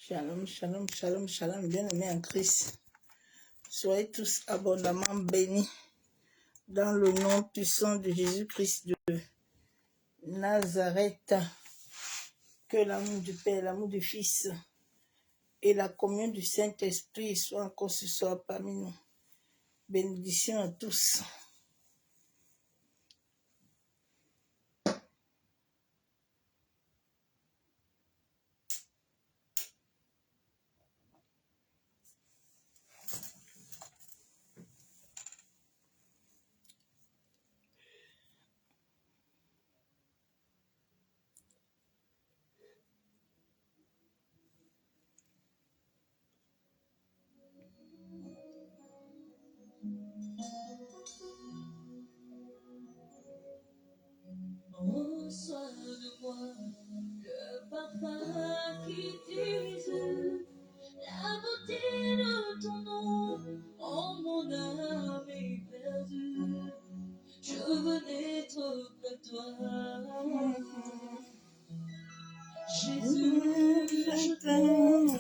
Shalom, shalom, shalom, shalom, bien-aimés en Christ. Soyez tous abondamment bénis dans le nom puissant de Jésus-Christ de Nazareth. Que l'amour du Père, l'amour du Fils et la communion du Saint-Esprit soient encore ce soir parmi nous. Bénédiction à tous. Reçois de moi le parfum qui diffuse la beauté de ton nom. Oh, mon âme est perdue. Je veux n'être que toi. Jésus, je t'aime.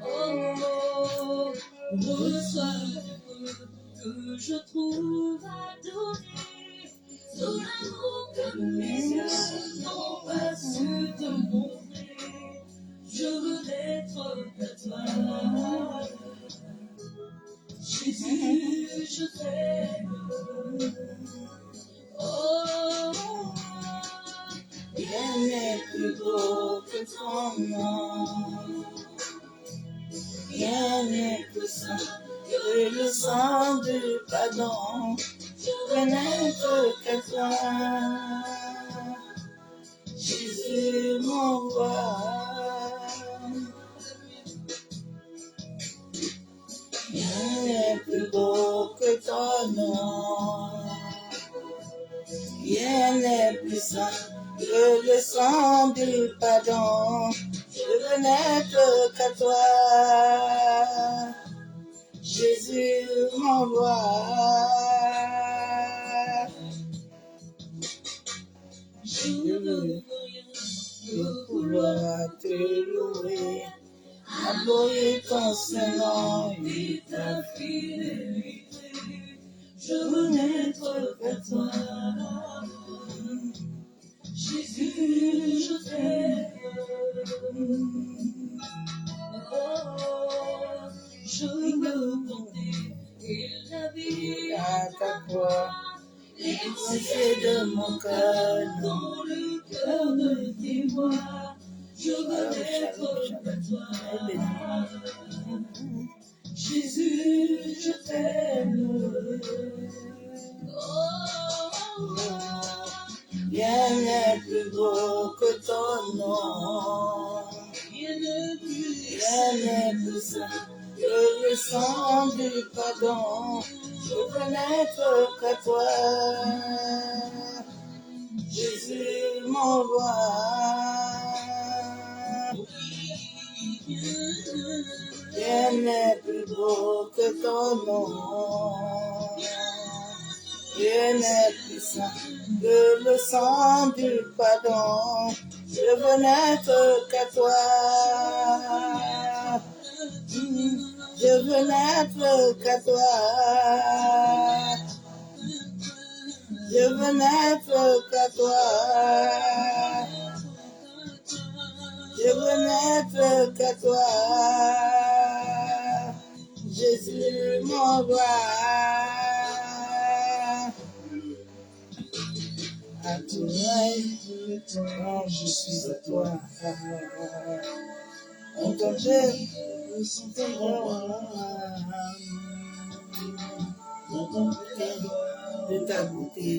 Oh, reçois le feu que je trouve à donner. Sous l'amour que mes yeux n'ont pas su te montrer, je veux n'être que toi. Jésus, je t'aime. Oh, rien n'est plus beau que ton nom. Rien n'est plus saint que le sang du pardon. Je veux n'être que toi. Jésus, mon roi. Rien n'est plus beau que ton nom. Rien n'est plus saint que le sang du pardon. Je veux n'être qu'à toi. Jésus, mon roi. Je veux pouvoir te louer, adorer ton Saint-Nom et ta fidélité. Je veux n'être que toi. Jésus, je t'aime. Oh, je veux monter et la vie à ta croix. Les pensées de mon cœur dans le cœur de tes voix. Je veux être que toi. Jésus, je t'aime. Oh, rien n'est plus beau que ton nom. Rien n'est plus saint que le sang du pardon. Je veux n'être que toi. Jésus, mon roi. Rien n'est plus beau que ton nom. Rien n'est plus saint que le sang du pardon. Je veux n'être qu'à toi. Je veux n'être qu'à toi. Je veux n'être qu'à toi. Je veux n'être qu'à toi. Jésus, mon roi. À toi, quand je suis à toi. On t'enlève, nous sommes dans ton cœur, de ta beauté.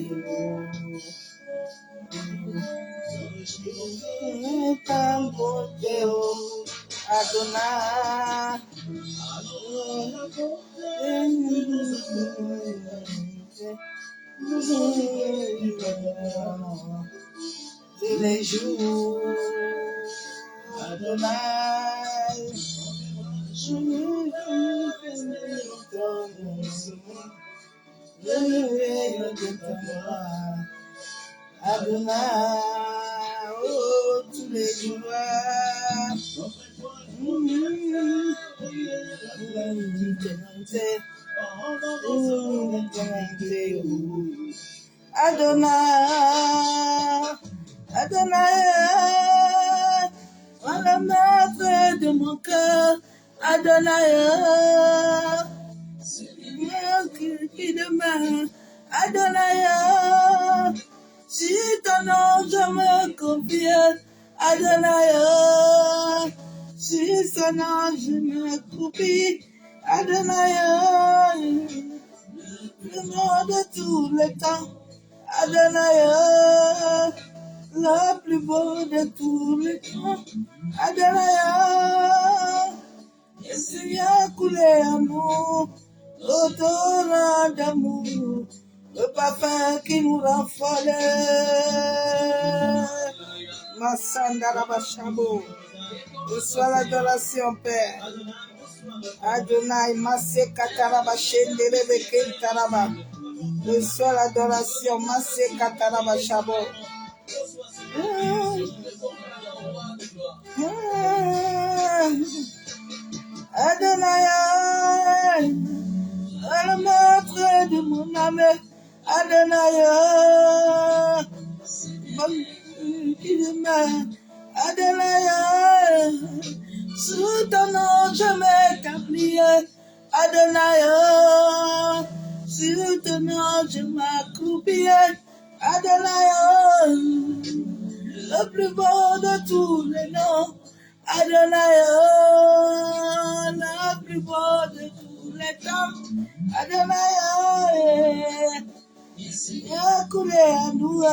Ta beauté, oh, Adonai. Tous les jours, Adonai, je veux ton nom, le réveil de ta voix. Adonai, oh, tous les gloires. Adonai, Adonai, voilà maître de mon cœur. Adonai, qui demeure. Adonai, si ton nom je me confie. Adonai, si son nom je me confie. Adonai, le nom de tous les temps. Adonai, le plus beau de tous les temps. Adonai, le Seigneur coulé en nous, au torrent d'amour, le parfum qui nous rend folle. Massanda Bachabo, reçois l'adoration, Père. Adonai, Massé Kataraba, Shendelebe Kentaraba. Reçois l'adoration, Massé Kataraba Chabo. Adonai, le maître de mon âme. Adonai, qui demeure. Adonai, sous ton nom je m'établis. Adonai, sur ton nom je m'accroupis. Adonai, le plus beau de tous les noms. Adonai, le plus beau de tous les temps. Adonai, il a coulé à nous,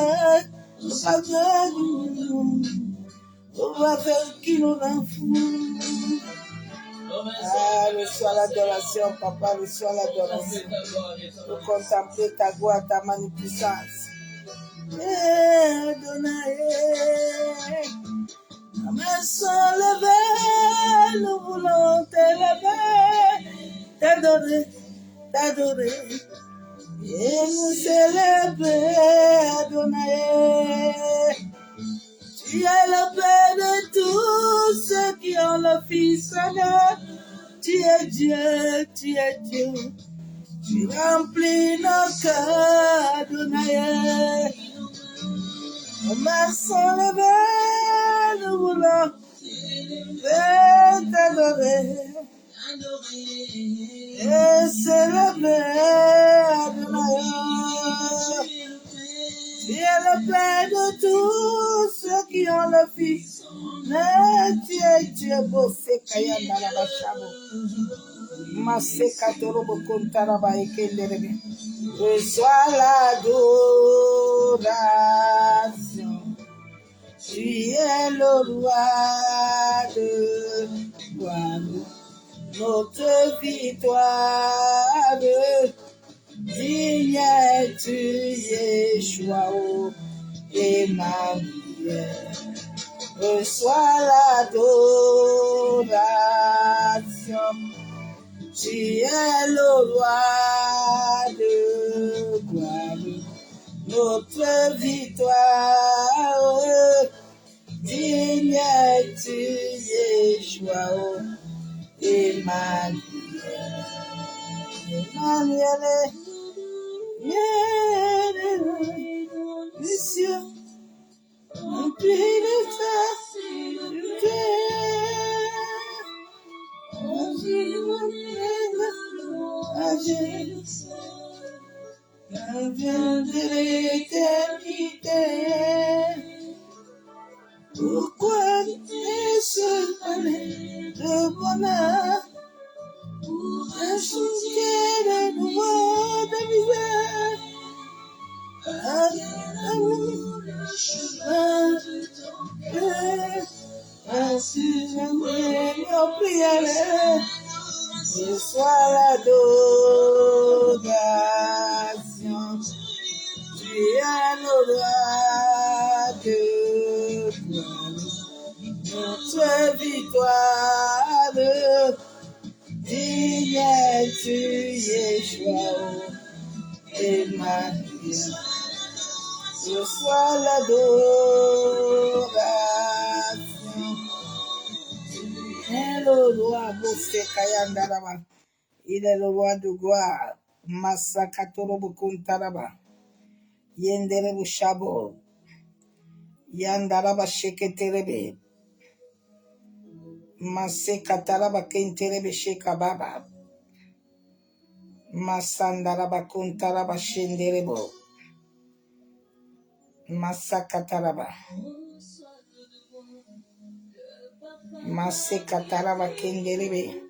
on va faire qui nous rend fous. Ah, reçois l'adoration, papa, reçois l'adoration. Pour contempler ta gloire, ta magnificence. Adonai, mes sont levés, nous voulons t'élever, t'adorer, t'adorer, et nous célébrer, Adonai. Tu es le Père de tous ceux qui ont le Fils Adonai. Tu es Dieu, tu es Dieu. Tu remplis nos cœurs, Adonai. Nos mains sont levées, nous voulons t'adorer et célébrer, Adonai. Tu es le Père de tous ceux qui ont le Fils. Tu es Dieu, Bossé Kayanda la Bachabo. Massé Katorobo Kontaraba Ekenderebe. Reçois l'adoration. Tu es le roi de gloire. Notre victoire. Digne es-tu, Yeshua, Emmanuel. Reçois l'adoration. Tu es le roi de gloire. Notre victoire. Digne es-tu, Yeshua, Emmanuel. Emmanuel, les cieux, remplis de terre, vient de l'éternité. Pourquoi est-ce de bonheur? Pour insulter de nouveau de misère, amour, le chemin de ton cœur, ainsi j'aimerais nos prières, reçois l'adoration, tu es le roi de gloire, notre victoire. Digne es-tu, Yeshua, Emmanuel. Reçois l'adoration. Sekayandaraba. Il est le roi de gloire. Masakatorobo Kuntaraba. Yenderebo Shabo. Yandaraba Sheketerebe. Masekataraba Kenterebe Shekababa. Masandaraba Kuntaraba Shenderebo. Masakataraba. Masekataraba Kenderebe.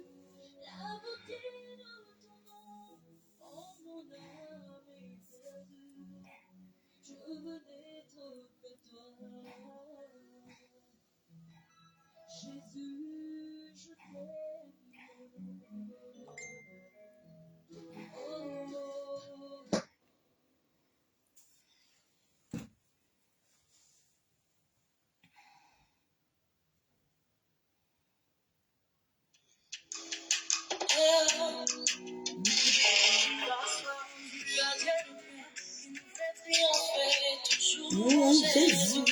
Mon Jésus,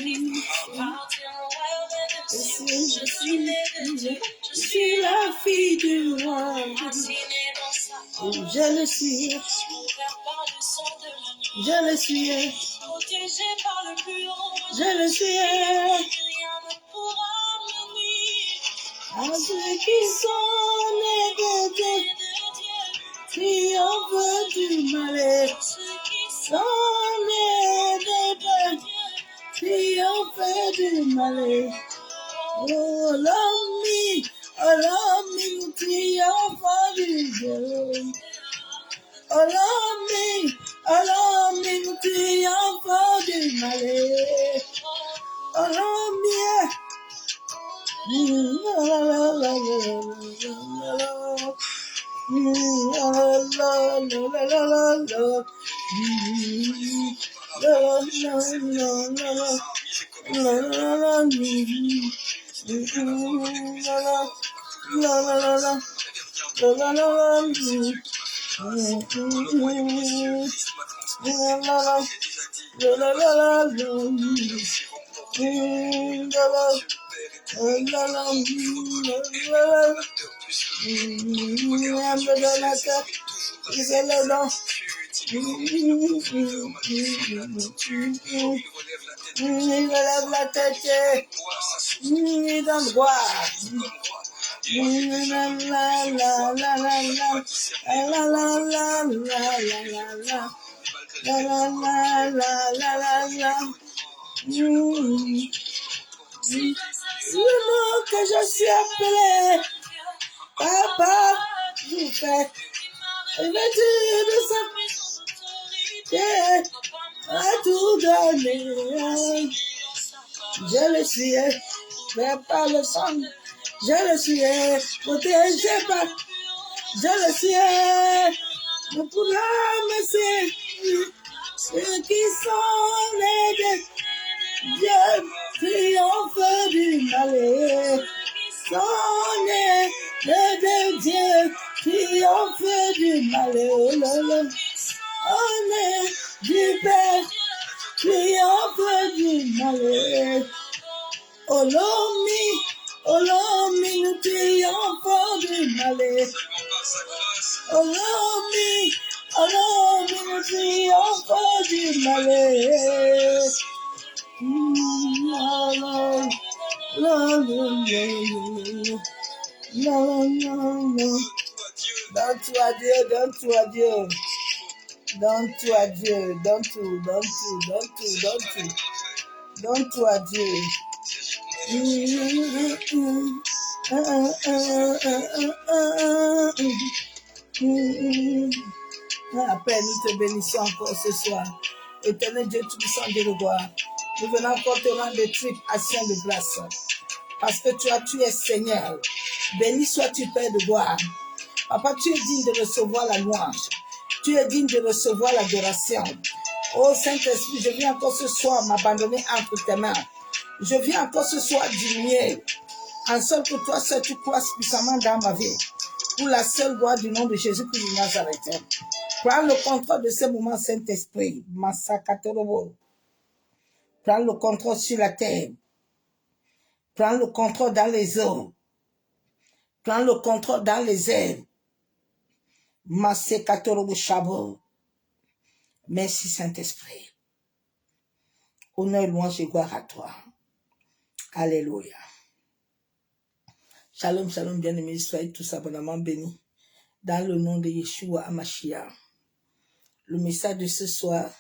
je suis la fille du roi. Je le suis. Je le suis. Je le suis. À ceux qui sont nés de Dieu, triomphe du malheur. Sont nés de Dieu, triomphe du malheur. Oh l'homme, triomphe du Dieu. Oh l'homme, triomphe du malheur. Oh l'homme, la la la la la. Il relève la tête, il donne gloire. La la la la la la la la la la la. Le nom que je suis appelé, Papa, vous faites, revêtu de sa à tout donner. Je le suis, mais pas le sang. Je le suis, protégé par. Je le suis, ne pourra me servir. Ceux qui sont nés de Dieu, triomphe du malheur. Sont nés de Dieu, triomphe du malheur. On est du Père, triomphe du malheur. Olomi, nous triomphons du malheur. Olomi, nous triomphons du malheur. Donne tout à Dieu, donne tout à Dieu. Donne tout à Dieu, donne tout, donne tout, donne tout, donne tout. Donne tout à Dieu. Père, nous te bénissons encore ce soir. Éternel Dieu Tout-Puissant, Dieu de gloire. Nous venons encore te rendre des tripes actions de grâce. Parce que tu es Seigneur. Béni sois-tu, Père de gloire. Papa, tu es digne de recevoir la louange. Tu es digne de recevoir l'adoration. Oh Saint-Esprit, je viens encore ce soir m'abandonner entre tes mains. Je viens encore ce soir diminuer. En seul que toi seul tu crois puissamment dans ma vie. Pour la seule gloire du nom de Jésus-Christ de Nazareth. Prends le contrôle de ce moment, Saint-Esprit. Massakatorobo. Prends le contrôle sur la terre. Prends le contrôle dans les eaux. Prends le contrôle dans les airs. Masekatorobo Shabo. Merci Saint-Esprit. Honneur, louange et gloire à toi. Alléluia. Shalom, shalom, bien-aimés, soyez tous abondamment bénis. Dans le nom de Yeshua Hamashiach. Le message de ce soir,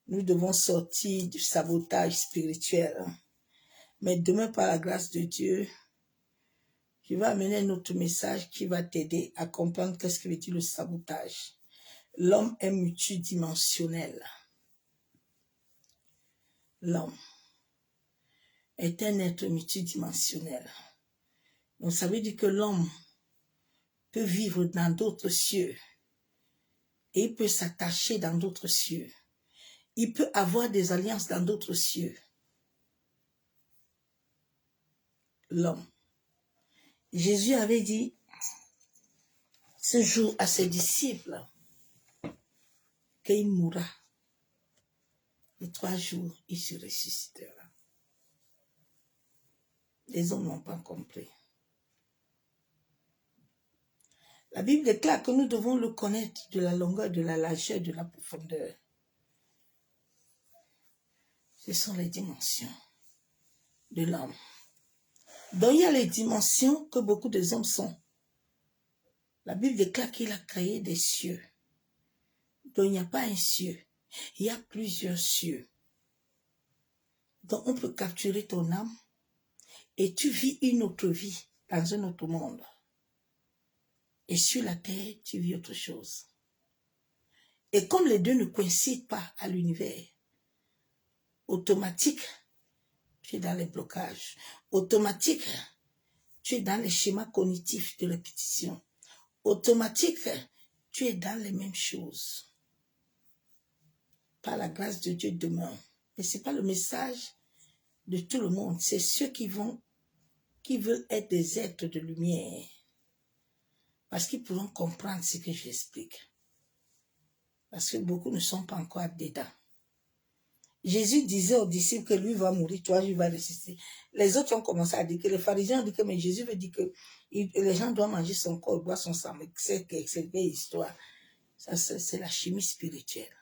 nous devons sortir du sabotage spirituel. Mais demain, par la grâce de Dieu, je vais amener un autre message qui va t'aider à comprendre qu'est-ce que veut dire le sabotage. L'homme est multidimensionnel. L'homme est un être multidimensionnel. Donc ça veut dire que l'homme peut vivre dans d'autres cieux et il peut s'attacher dans d'autres cieux. Il peut avoir des alliances dans d'autres cieux. L'homme. Jésus avait dit ce jour à ses disciples qu'il mourra. Et 3 jours, il se ressuscitera. Les hommes n'ont pas compris. La Bible déclare que nous devons le connaître de la longueur, de la largeur, de la profondeur. Ce sont les dimensions de l'homme. Donc il y a les dimensions que beaucoup des hommes sont. La Bible déclare qu'il a créé des cieux. Donc il n'y a pas un cieux. Il y a plusieurs cieux. Donc on peut capturer ton âme et tu vis une autre vie dans un autre monde. Et sur la terre, tu vis autre chose. Et comme les deux ne coïncident pas à l'univers, automatique, tu es dans les blocages. Automatique, tu es dans les schémas cognitifs de répétition. Automatique, tu es dans les mêmes choses. Par la grâce de Dieu demain. Mais ce n'est pas le message de tout le monde. C'est ceux qui veulent être des êtres de lumière. Parce qu'ils pourront comprendre ce que j'explique. Parce que beaucoup ne sont pas encore dedans. Jésus disait aux disciples que lui va mourir, toi, lui va ressusciter. Les autres ont commencé à dire que les pharisiens ont dit que mais Jésus veut dire que les gens doivent manger son corps, boire son sang. Mais c'est une histoire. Ça, c'est la chimie spirituelle.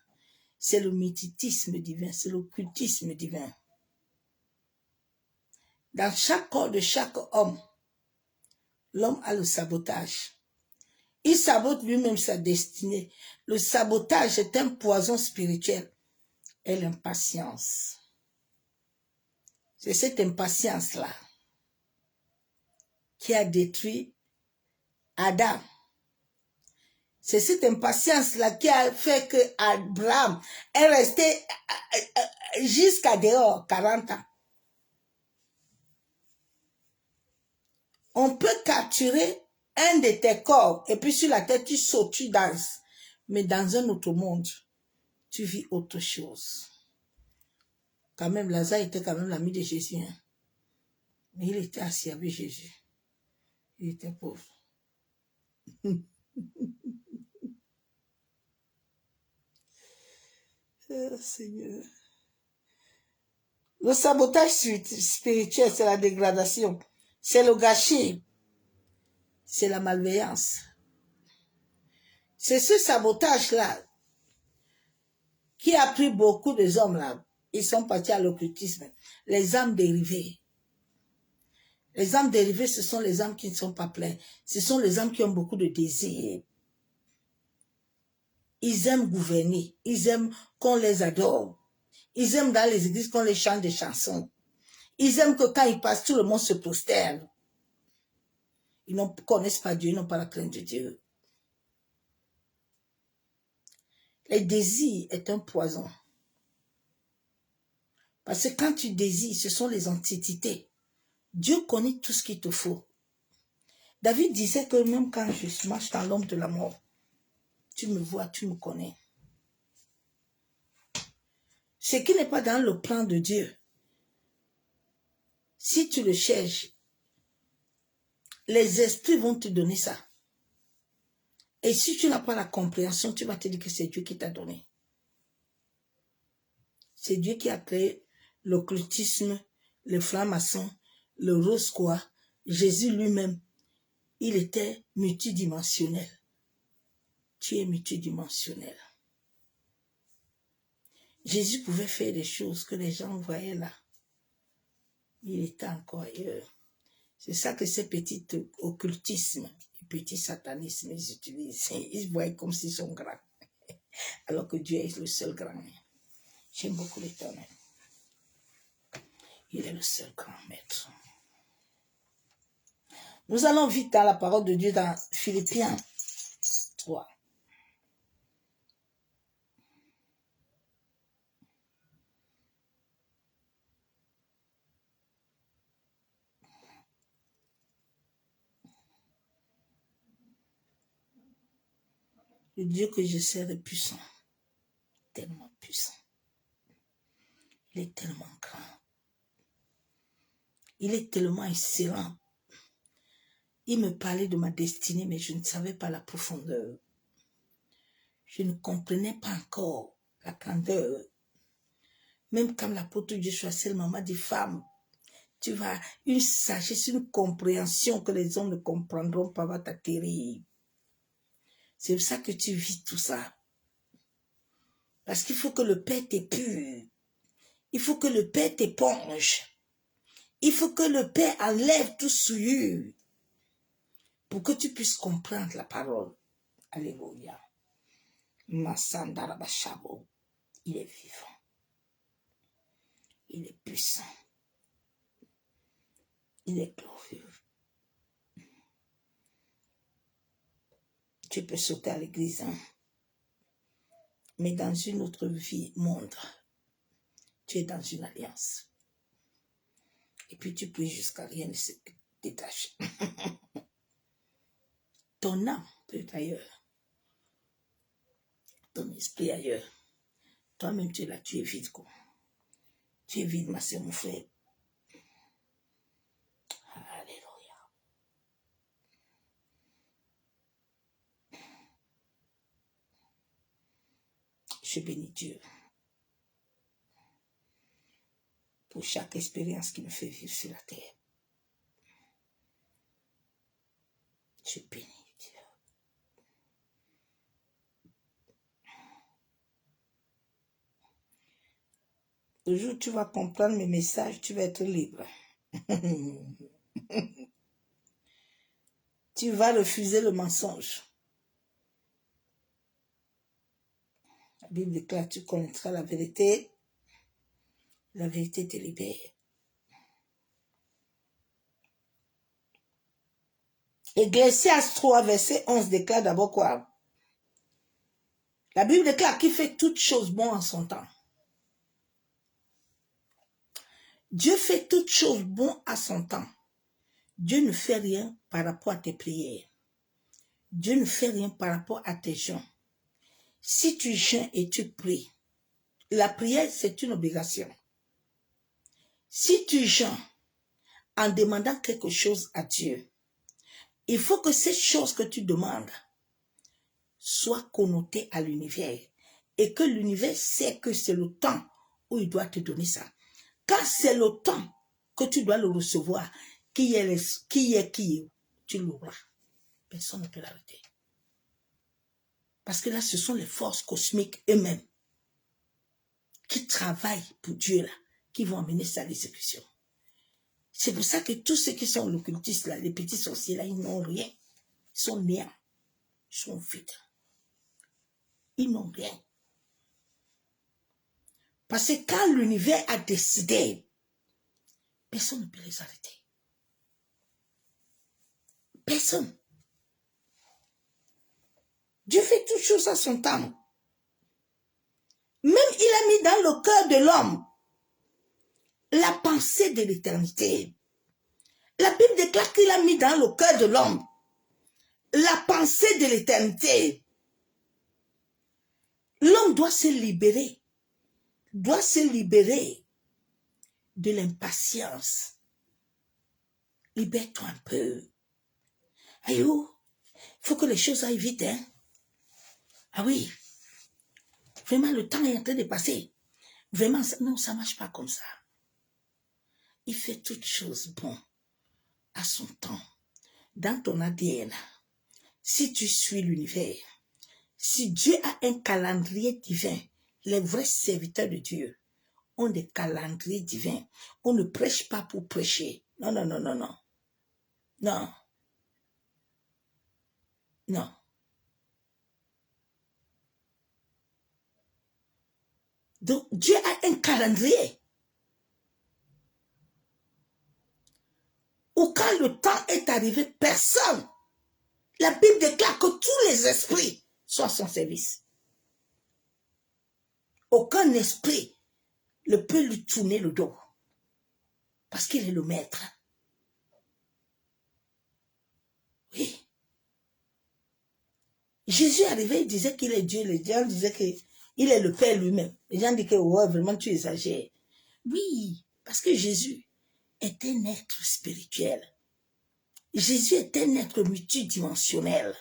C'est le mythitisme divin, c'est l'occultisme divin. Dans chaque corps de chaque homme, l'homme a le sabotage. Il sabote lui-même sa destinée. Le sabotage est un poison spirituel. Et l'impatience. C'est cette impatience-là qui a détruit Adam. C'est cette impatience-là qui a fait que Abraham est resté jusqu'à dehors 40 ans. On peut capturer un de tes corps et puis sur la tête tu sautes, tu danses. Mais dans un autre monde, tu vis autre chose. Quand même, Lazare était quand même l'ami de Jésus. Hein? Mais il était assis avec Jésus. Il était pauvre. Oh, Seigneur. Le sabotage spirituel, c'est la dégradation. C'est le gâchis. C'est la malveillance. C'est ce sabotage-là qui a pris beaucoup des hommes là. Ils sont partis à l'occultisme. Les âmes dérivées. Les âmes dérivées, ce sont les âmes qui ne sont pas pleines. Ce sont les âmes qui ont beaucoup de désirs. Ils aiment gouverner. Ils aiment qu'on les adore. Ils aiment dans les églises qu'on les chante des chansons. Ils aiment que quand ils passent, tout le monde se prosterne. Ils ne connaissent pas Dieu, ils n'ont pas la crainte de Dieu. Les désirs est un poison. Parce que quand tu désires, ce sont les antiquités. Dieu connaît tout ce qu'il te faut. David disait que même quand je marche dans l'ombre de la mort, tu me vois, tu me connais. Ce qui n'est pas dans le plan de Dieu, si tu le cherches, les esprits vont te donner ça. Et si tu n'as pas la compréhension, tu vas te dire que c'est Dieu qui t'a donné. C'est Dieu qui a créé l'occultisme, le franc-maçon, le rose-croix, Jésus lui-même. il était multidimensionnel. Tu es multidimensionnel. Jésus pouvait faire des choses que les gens voyaient là. Il était encore ailleurs. C'est ça que ces petits occultismes et petits satanismes, ils utilisent. Ils se voient comme s'ils sont grands. Alors que Dieu est le seul grand. J'aime beaucoup l'Éternel. Il est le seul grand maître. Nous allons vite dans la parole de Dieu dans Philippiens 3. Le Dieu que je sers est puissant. Tellement puissant. Il est tellement grand. Il est tellement excellent. Il me parlait de ma destinée, mais je ne savais pas la profondeur. Je ne comprenais pas encore la grandeur. Même quand l'apôtre Dieu choisit maman dit femme, tu vas, une sagesse, une compréhension que les hommes ne comprendront pas va t'atterrir. C'est pour ça que tu vis tout ça. Parce qu'il faut que le Père t'épure. Il faut que le Père t'éponge. Il faut que le Père enlève tout souillure pour que tu puisses comprendre la parole. Alléluia. Massandarabashabo. Il est vivant. Il est puissant. Il est glorieux. Tu peux sauter à l'église, hein? Mais dans une autre vie, monde, tu es dans une alliance. Et puis tu pries jusqu'à rien ne se détache. Ton âme peut être ailleurs. Ton esprit ailleurs. Toi-même, tu es là, tu es vide, quoi. Tu es vide, ma soeur, mon frère. Alléluia. Je bénis Dieu pour chaque expérience qui me fait vivre sur la terre. Je bénis Dieu. Le jour où tu vas comprendre mes messages, tu vas être libre. Tu vas refuser le mensonge. La Bible déclare, tu connaîtras la vérité te libère. Ecclésiaste 3, verset 11 déclare d'abord quoi? La Bible déclare qu'il fait toutes choses bonnes en son temps. Dieu fait toutes choses bonnes à son temps. Dieu ne fait rien par rapport à tes prières. Dieu ne fait rien par rapport à tes jeûnes. Si tu jeûnes et tu pries, la prière, c'est une obligation. Si tu jeûnes en demandant quelque chose à Dieu, il faut que cette chose que tu demandes soit connotée à l'univers et que l'univers sait que c'est le temps où il doit te donner ça. Quand c'est le temps que tu dois le recevoir, qui est, tu l'auras. Personne ne peut l'arrêter. Parce que là, ce sont les forces cosmiques eux-mêmes qui travaillent pour Dieu là, qui vont amener ça à l'exécution. C'est pour ça que tous ceux qui sont l'occultistes là, les petits sorciers là, ils n'ont rien. Ils sont néants. Ils sont vides. Ils n'ont rien. Parce que quand l'univers a décidé, personne ne peut les arrêter. Personne. Dieu fait toutes choses à son temps. Même il a mis dans le cœur de l'homme la pensée de l'éternité. La Bible déclare qu'il a mis dans le cœur de l'homme la pensée de l'éternité. L'homme doit se libérer de l'impatience. Libère-toi un peu. Aïe, il faut que les choses aillent vite, hein. Ah oui, vraiment le temps est en train de passer. Vraiment, non, ça ne marche pas comme ça. Il fait toutes choses bonnes à son temps. dans ton ADN, si tu suis l'univers, si Dieu a un calendrier divin, les vrais serviteurs de Dieu ont des calendriers divins. On ne prêche pas pour prêcher. Non, non, non, non, non. Non. Non. Donc, Dieu a un calendrier où quand le temps est arrivé, personne. La Bible déclare que tous les esprits sont à son service. Aucun esprit ne peut lui tourner le dos parce qu'il est le maître. Oui. Jésus est arrivé, il disait qu'il est Dieu. Les gens disaient qu'il est le Père lui-même. Les gens disaient que ouais, vraiment tu exagères. Oui, parce que Jésus est un être spirituel. Jésus est un être multidimensionnel.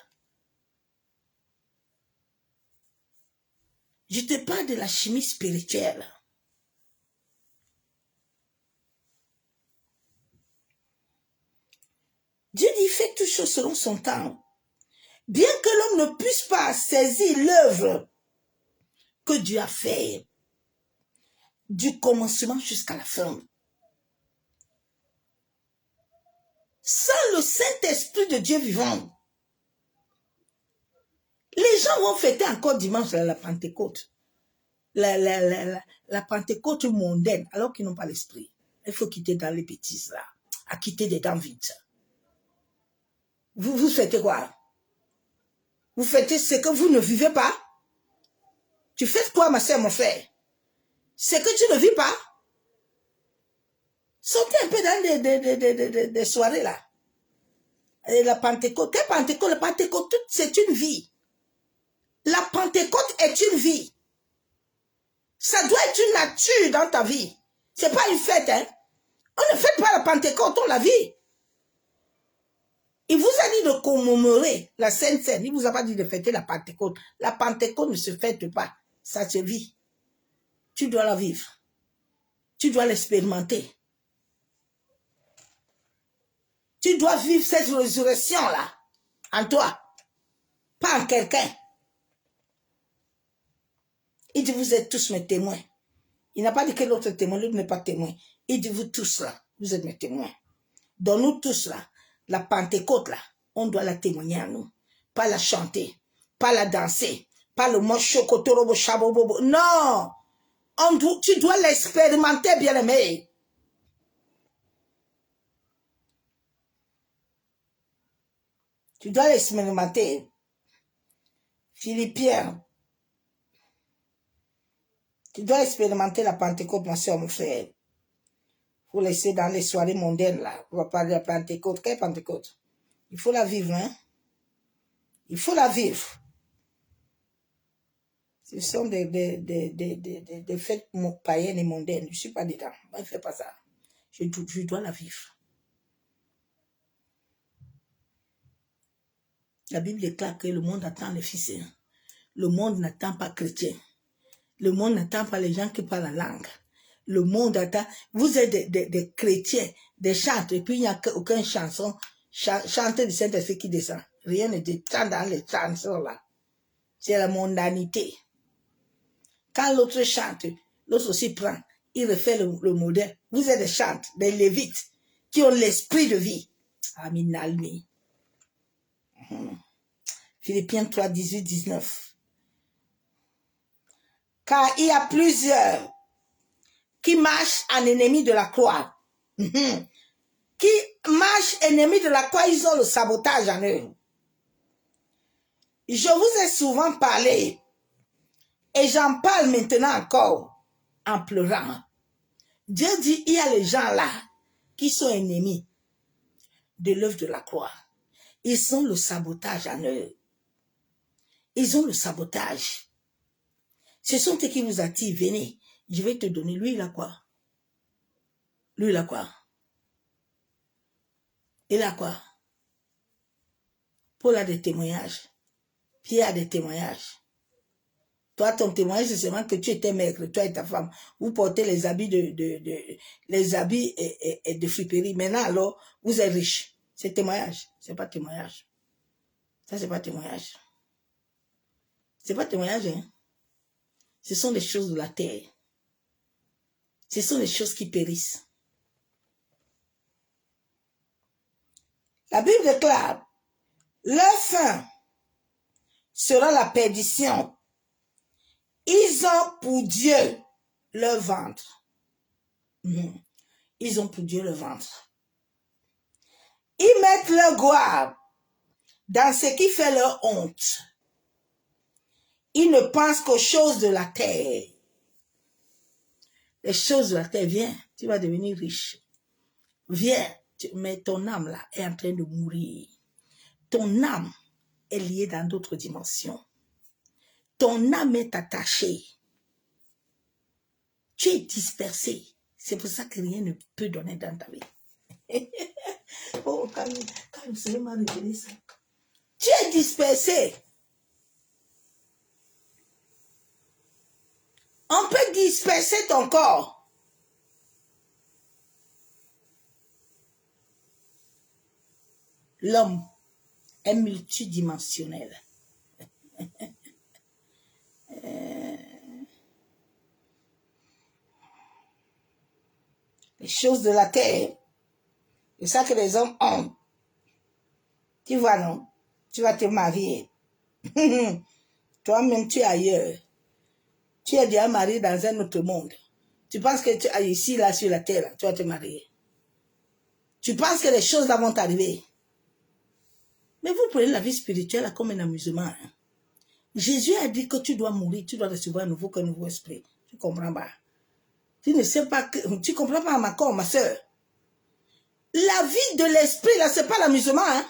Je te parle de la chimie spirituelle. Dieu dit, fait toutes choses selon son temps. Bien que l'homme ne puisse pas saisir l'œuvre que Dieu a fait, du commencement jusqu'à la fin. Sans le Saint-Esprit de Dieu vivant, les gens vont fêter encore dimanche la Pentecôte. La Pentecôte mondaine, alors qu'ils n'ont pas l'esprit. Il faut quitter dans les bêtises là, à quitter des dents vides. Vous fêtez quoi? Vous fêtez ce que vous ne vivez pas? Tu fais quoi, ma soeur, mon frère? Ce que tu ne vis pas? Sortez un peu dans des soirées là. Et la Pentecôte. Quelle Pentecôte? La Pentecôte, c'est une vie. La Pentecôte est une vie. Ça doit être une nature dans ta vie. C'est pas une fête, hein. On ne fête pas la Pentecôte, on la vit. Il vous a dit de commémorer la Sainte Seine. Il ne vous a pas dit de fêter la Pentecôte. La Pentecôte ne se fête pas. Ça se vit. Tu dois la vivre. Tu dois l'expérimenter. Tu dois vivre cette résurrection-là en toi, pas en quelqu'un. Il dit, vous êtes tous mes témoins. Il n'a pas dit que l'autre est témoin, l'autre n'est pas témoin. Il dit, vous tous là, vous êtes mes témoins. Donc nous tous là, la Pentecôte là, on doit la témoigner à nous. Pas la chanter, pas la danser, pas le mocho kotorobo chabobobo. Non! Tu dois l'expérimenter, bien aimé. Tu dois l'expérimenter. Philippiens. Tu dois expérimenter la Pentecôte, ma soeur, mon frère. Faut laisser dans les soirées mondaines, là. On va parler de la Pentecôte. Quelle Pentecôte? Il faut la vivre, hein. Il faut la vivre. Ce sont des fêtes païennes et mondaines. Je ne suis pas dedans. Moi, je ne fais pas ça. Je dois la vivre. La Bible déclare que le monde attend les fils. Le monde n'attend pas chrétiens. Le monde n'attend pas les gens qui parlent la langue. Le monde attend. Vous êtes des chrétiens, des chantres, et puis il n'y a aucune chanson, chanter du Saint-Esprit qui descend. Rien ne descend dans les chansons là. C'est la mondanité. Quand l'autre chante, l'autre aussi prend, il refait le modèle. Vous êtes des chantres, des lévites, qui ont l'esprit de vie. Amin almi. Philippiens 3, 18, 19. Car il y a plusieurs qui marchent en ennemi de la croix. Qui marchent ennemis de la croix, ils ont le sabotage en eux. Je vous ai souvent parlé, et j'en parle maintenant encore, en pleurant. Dieu dit, il y a les gens là, qui sont ennemis de l'œuvre de la croix. Ils ont le sabotage en eux. Ils ont le sabotage. Ce sont eux qui vous attirent. Venez, je vais te donner. Lui, il a quoi? Lui, il a quoi? Il a quoi? Paul a des témoignages. Pierre a des témoignages. Toi, ton témoignage, c'est seulement que tu étais maigre, toi et ta femme. Vous portez les habits les habits de friperie. Maintenant, alors, vous êtes riches. C'est témoignage. C'est pas témoignage. Ça, c'est pas témoignage. C'est pas témoignage, hein. Ce sont les choses de la terre. Ce sont les choses qui périssent. La Bible déclare, leur fin sera la perdition. Ils ont pour Dieu leur ventre. Ils ont pour Dieu le ventre. Ils mettent leur gloire dans ce qui fait leur honte. Ils ne pensent qu'aux choses de la terre. Les choses de la terre, viens, tu vas devenir riche. Viens, mais ton âme là est en train de mourir. Ton âme est liée dans d'autres dimensions. Ton âme est attachée. Tu es dispersé. C'est pour ça que rien ne peut donner dans ta vie. Oh, quand le Seigneur m'a révélé ça. Tu es dispersé. On peut disperser ton corps. L'homme est multidimensionnel. Les choses de la terre, c'est ça que les hommes ont. Tu vois, non? Tu vas te marier. Toi-même, tu es ailleurs. Tu es déjà marié dans un autre monde. Tu penses que tu es ici, là, sur la terre, là, tu vas te marier. Tu penses que les choses là vont t'arriver. Mais vous prenez la vie spirituelle là, comme un amusement. Hein? Jésus a dit que tu dois mourir, tu dois recevoir un nouveau esprit. Tu comprends pas? Tu ne sais pas, tu comprends pas ma corps, ma soeur. La vie de l'esprit, là, c'est pas l'amusement. Hein?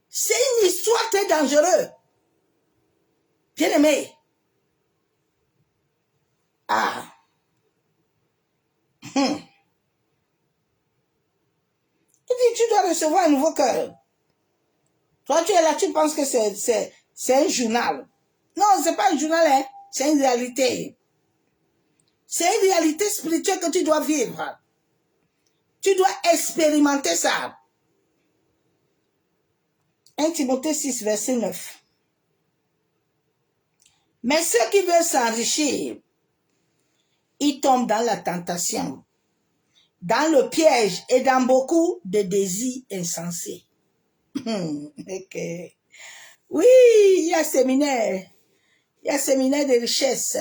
C'est une histoire très dangereuse. Bien aimé. Ah. Il dit, tu dois recevoir un nouveau cœur. Toi, tu es là, tu penses que c'est un journal. Non, c'est pas un journal, hein? C'est une réalité. C'est une réalité spirituelle que tu dois vivre. Tu dois expérimenter ça. 1 Timothée 6, verset 9. Mais ceux qui veulent s'enrichir, ils tombent dans la tentation, dans le piège et dans beaucoup de désirs insensés. Okay. Oui, il y a séminaire. Il y a séminaire de richesse.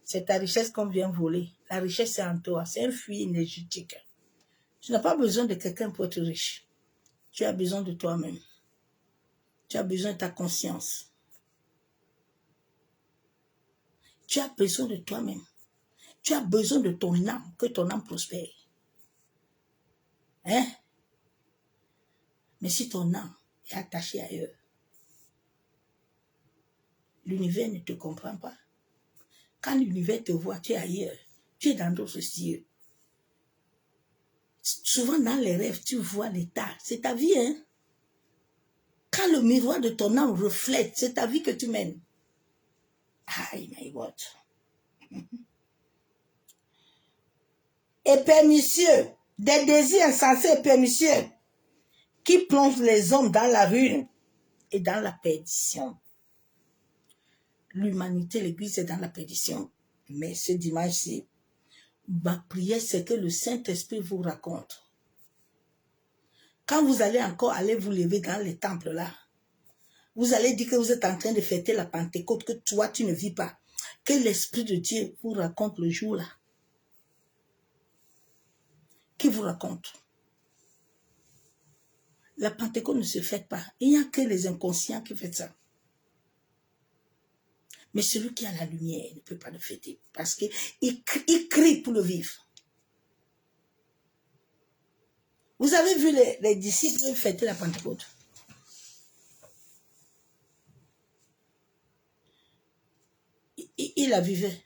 C'est ta richesse qu'on vient voler. La richesse, c'est en toi. C'est un fuite énergétique. Tu n'as pas besoin de quelqu'un pour être riche. Tu as besoin de toi-même. Tu as besoin de ta conscience. Tu as besoin de toi-même. Tu as besoin de ton âme, que ton âme prospère. Hein? Mais si ton âme est attachée ailleurs, l'univers ne te comprend pas. Quand l'univers te voit, tu es ailleurs. Tu es dans d'autres cieux. Souvent dans les rêves, tu vois l'état. C'est ta vie, hein? Quand le miroir de ton âme reflète, c'est ta vie que tu mènes. Aïe, my God. Et pernicieux, des désirs insensés et pernicieux qui plongent les hommes dans la ruine et dans la perdition. L'humanité, l'Église est dans la perdition. Mais ce dimanche-ci, ma prière, c'est que le Saint-Esprit vous raconte. Quand vous allez encore aller vous lever dans les temples là, vous allez dire que vous êtes en train de fêter la Pentecôte, que toi, tu ne vis pas. Que l'Esprit de Dieu vous raconte le jour là. Qui vous raconte? La Pentecôte ne se fête pas. Il n'y a que les inconscients qui font ça. Mais celui qui a la lumière ne peut pas le fêter. Parce qu'il crie pour le vivre. Vous avez vu les disciples fêter la Pentecôte. Il la vivait.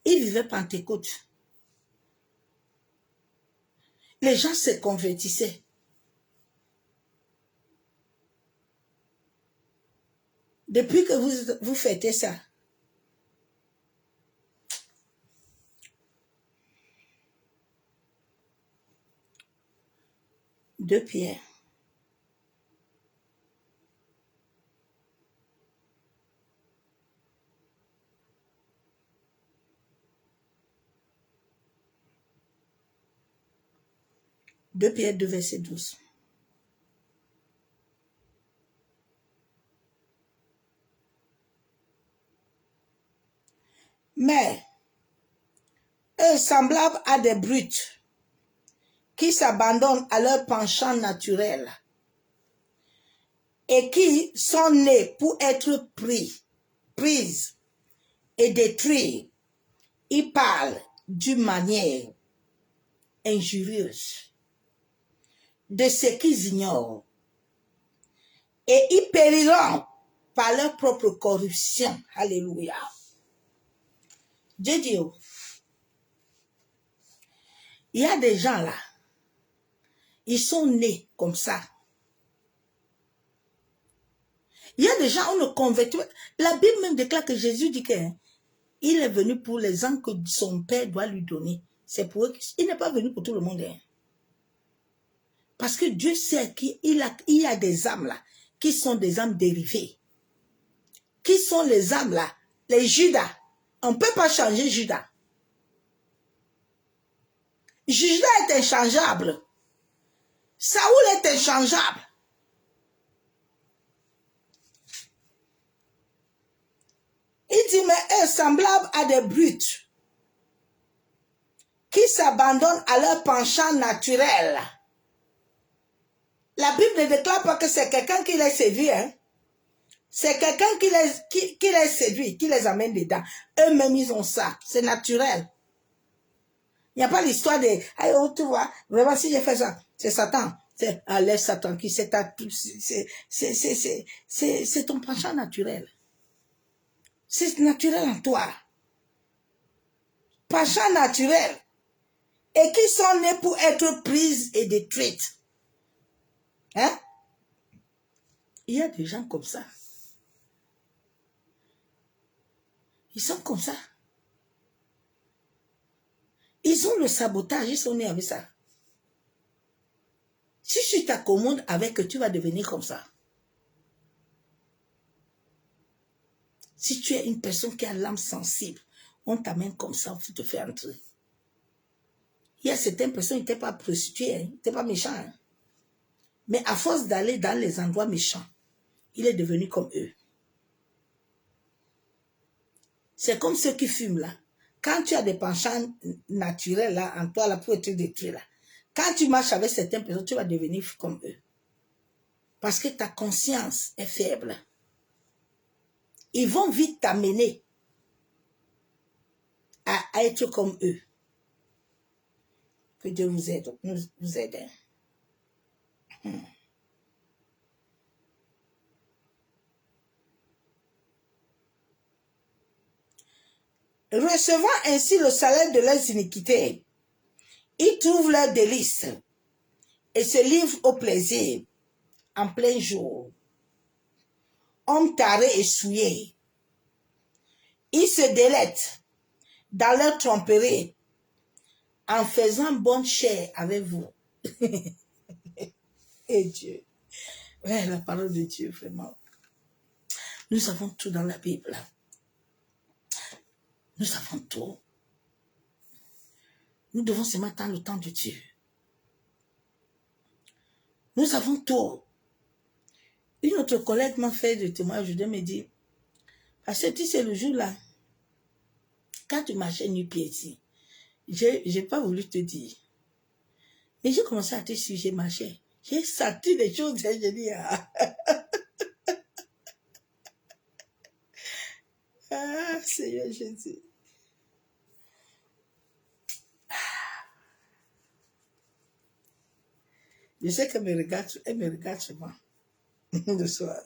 Il vivait Pentecôte. Les gens se convertissaient. Depuis que vous fêtez ça, 2 Pierre. Deux Pierre 2, verset 12. Mais, eux semblables à des brutes qui s'abandonnent à leur penchant naturel et qui sont nés pour être prises et détruits, ils parlent d'une manière injurieuse de ce qu'ils ignorent et ils périront par leur propre corruption. Alléluia. Dieu dit, il y a des gens là, ils sont nés comme ça. Il y a des gens, on ne convertit pas. La Bible même déclare que Jésus dit qu'il est venu pour les gens que son Père doit lui donner. C'est pour eux qu'il n'est pas venu pour tout le monde. Parce que Dieu sait qu'il y a des âmes là, qui sont des âmes dérivées. Qui sont les âmes là? Les Judas. On ne peut pas changer Judas. Judas est inchangeable. Saoul est inchangeable. Il dit, mais eux semblables à des brutes qui s'abandonnent à leur penchant naturel. La Bible ne déclare pas que c'est quelqu'un qui les séduit. Hein? C'est quelqu'un qui les séduit, qui les amène dedans. Eux-mêmes, ils ont ça. C'est naturel. Il n'y a pas l'histoire de, oh, tu vois, vraiment, si j'ai fait ça, c'est Satan. C'est, laisse Satan qui c'est ton penchant naturel. C'est naturel en toi. Penchant naturel. Et qui sont nés pour être prises et détruites. Hein? Il y a des gens comme ça. Ils sont comme ça. Ils ont le sabotage, ils sont nés avec ça. Si tu t'accommodes avec eux, tu vas devenir comme ça. Si tu es une personne qui a l'âme sensible, on t'amène comme ça pour te faire entrer. Il y a certaines personnes qui n'étaient pas prostituées, hein, n'étaient pas méchants. Hein. Mais à force d'aller dans les endroits méchants, il est devenu comme eux. C'est comme ceux qui fument là. Quand tu as des penchants naturels là, en toi là, pour être détruit là, quand tu marches avec certaines personnes, tu vas devenir comme eux. Parce que ta conscience est faible. Ils vont vite t'amener à être comme eux. Que Dieu vous aide, nous aide. Recevant ainsi le salaire de leurs iniquités, ils trouvent leur délice et se livrent au plaisir en plein jour. Hommes tarés et souillés, ils se délectent dans leur tromperie en faisant bonne chère avec vous. Et Dieu, ouais, la parole de Dieu, vraiment. Nous avons tout dans la Bible. Nous avons tout. Nous devons seulement attendre le temps de Dieu. Nous avons tout. Une autre collègue m'a fait de témoignage, je me dit, parce que c'est le jour là, quand tu marchais nu-pied ici, j'ai pas voulu te dire. Et j'ai commencé à te suivre, j'ai marché. J'ai senti des choses, j'ai dit, ah, ah Seigneur Jésus. Je sais qu'elle me regarde souvent, le soir.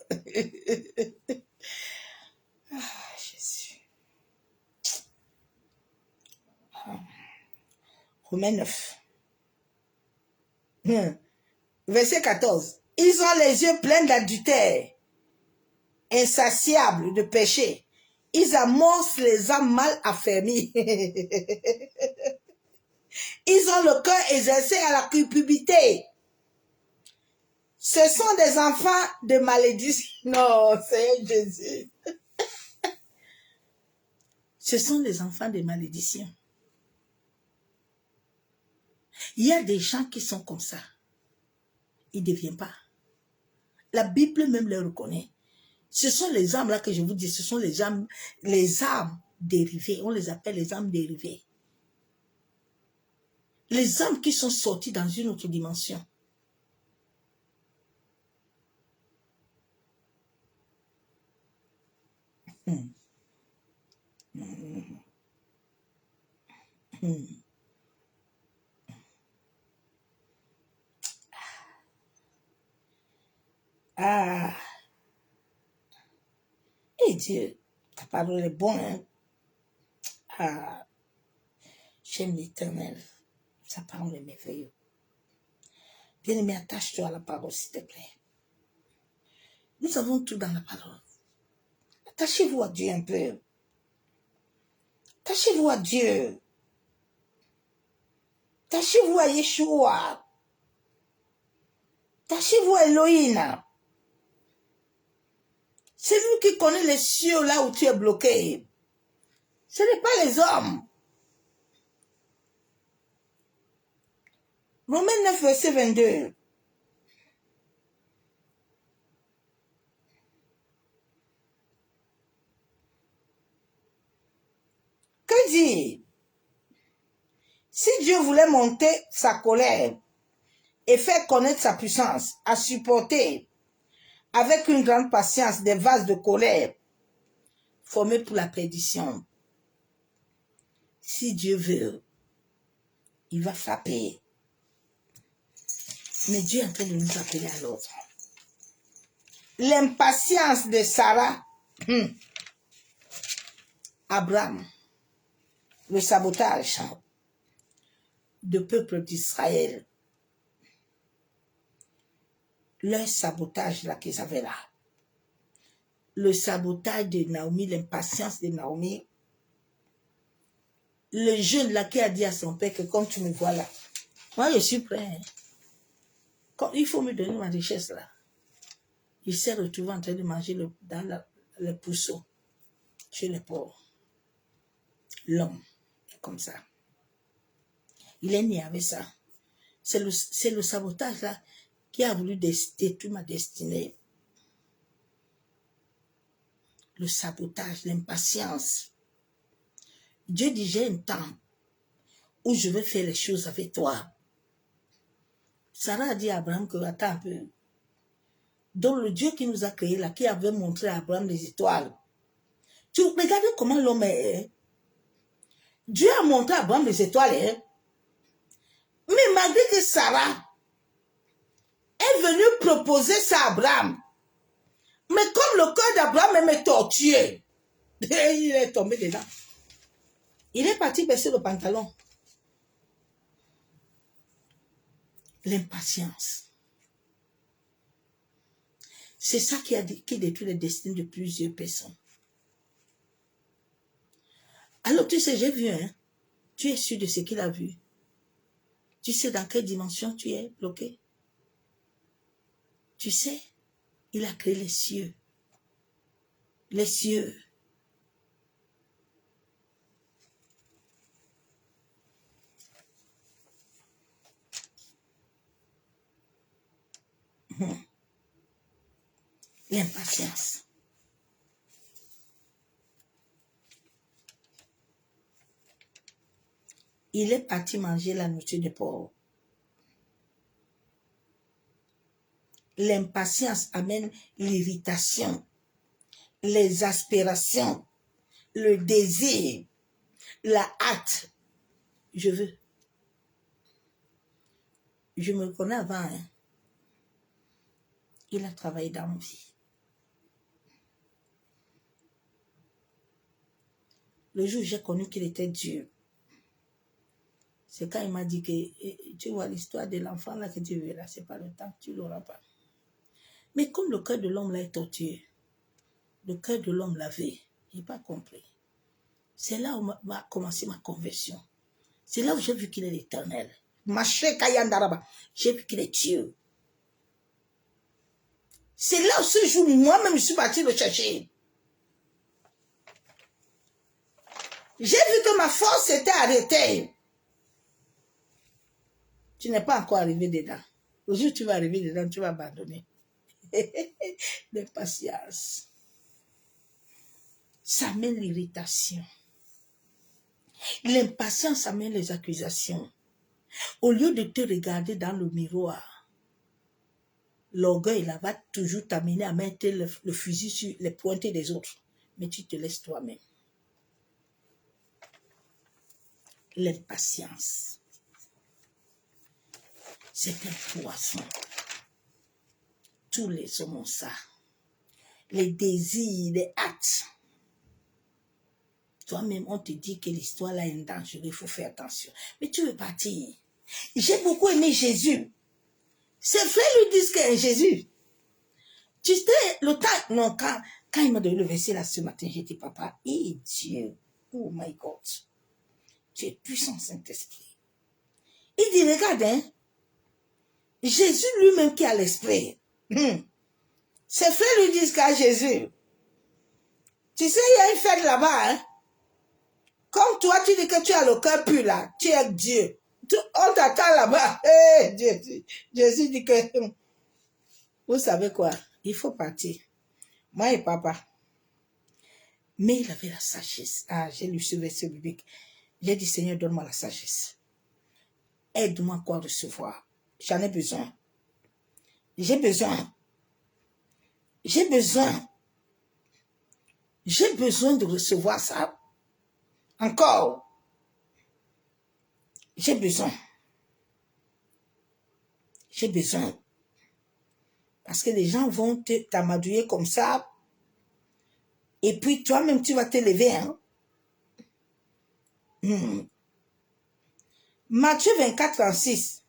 Ah, Jésus. Romains 9. Verset 14. Ils ont les yeux pleins d'adultère, insatiables de péché. Ils amorcent les âmes mal affermies. Ils ont le cœur exercé à la cupidité. Ce sont des enfants de malédiction. Non, c'est Jésus. Ce sont des enfants de malédiction. Il y a des gens qui sont comme ça. Ils ne deviennent pas. La Bible même les reconnaît. Ce sont les âmes là que je vous dis, ce sont les âmes dérivées. On les appelle les âmes dérivées. Les âmes qui sont sorties dans une autre dimension. Ah, et Dieu, ta parole est bonne. Hein? Ah, j'aime l'Éternel. Sa parole est merveilleuse. Bien-aimé, attache-toi à la parole, s'il te plaît. Nous avons tout dans la parole. Attachez-vous à Dieu un peu. Attachez-vous à Dieu. Attachez-vous à Yeshua. Attachez-vous à Elohim. C'est lui qui connaît les cieux là où tu es bloqué. Ce n'est pas les hommes. Romains 9, verset 22. Que dit? Si Dieu voulait monter sa colère et faire connaître sa puissance, à supporter avec une grande patience des vases de colère formés pour la perdition. Si Dieu veut, il va frapper. Mais Dieu est en train de nous appeler à l'autre. L'impatience de Sarah, Abraham, le sabotage du peuple d'Israël, leur sabotage là qu'ils avaient là, le sabotage de Naomi, l'impatience de Naomi, le jeune là qui a dit à son père que comme tu me vois là, moi je suis prêt, il faut me donner ma richesse là. Il s'est retrouvé en train de manger dans le pousseau chez les pauvres. L'homme est comme ça. Il est né avec ça. C'est le sabotage là qui a voulu détruire ma destinée. Le sabotage, l'impatience. Dieu dit, j'ai un temps où je vais faire les choses avec toi. Sarah a dit à Abraham que, attends un peu. Donc le Dieu qui nous a créés là, qui avait montré à Abraham les étoiles. Tu regardes comment l'homme est. Dieu a montré à Abraham les étoiles. Hein? Mais malgré que Sarah est venue proposer ça à Abraham, mais comme le cœur d'Abraham est tortueux, il est tombé dedans. Il est parti baisser le pantalon. L'impatience. C'est ça qui détruit les destinées de plusieurs personnes. Alors tu sais, j'ai vu, hein? Tu es sûr de ce qu'il a vu. Tu sais dans quelle dimension tu es bloqué. Tu sais, il a créé les cieux. Les cieux. L'impatience. Il est parti manger la nourriture des pauvres. L'impatience amène l'irritation, les aspirations, le désir, la hâte. Je veux. Je me connais avant. Hein. Il a travaillé dans ma vie. Le jour où j'ai connu qu'il était Dieu, c'est quand il m'a dit que, tu vois l'histoire de l'enfant là que tu veux là, c'est pas le temps, tu l'auras pas. Mais comme le cœur de l'homme là est tortueux, le cœur de l'homme lavé, il n'a pas compris. C'est là où m'a commencé ma conversion. C'est là où j'ai vu qu'il est l'Éternel. J'ai vu qu'il est Dieu. C'est là où ce jour, moi-même, je suis partie le chercher. J'ai vu que ma force s'était arrêtée. Tu n'es pas encore arrivé dedans. Le jour où tu vas arriver dedans, tu vas abandonner. L'impatience. Ça amène l'irritation. L'impatience amène les accusations. Au lieu de te regarder dans le miroir, l'orgueil là va toujours t'amener à mettre le fusil sur les pointés des autres. Mais tu te laisses toi-même. L'impatience. C'est un poison. Tous les hommes ont ça. Les désirs, les hâtes. Toi-même, on te dit que l'histoire là est dangereuse, il faut faire attention. Mais tu veux partir. J'ai beaucoup aimé Jésus. Ses frères lui disent que Jésus, tu sais, le temps, non, quand il m'a donné le verset là ce matin, j'ai dit, papa, et Dieu, oh my God, tu es puissant, Saint-Esprit. Il dit, regarde, hein, Jésus lui-même qui a l'esprit. Ses frères lui disent qu'à Jésus, tu sais, il y a une fête là-bas, hein. Comme toi, tu dis que tu as le cœur pur là, tu es Dieu. On t'attend là-bas. Hey, Jésus dit que, vous savez quoi, il faut partir. Moi et papa. Mais il avait la sagesse. Ah, j'ai lu ce verset biblique. J'ai dit, Seigneur, donne-moi la sagesse. Aide-moi à quoi recevoir. J'en ai besoin. J'ai besoin. J'ai besoin. J'ai besoin de recevoir ça. Encore. J'ai besoin. J'ai besoin. Parce que les gens vont t'amadouiller comme ça. Et puis toi-même, tu vas te lever. Hein? Matthieu 24, 36.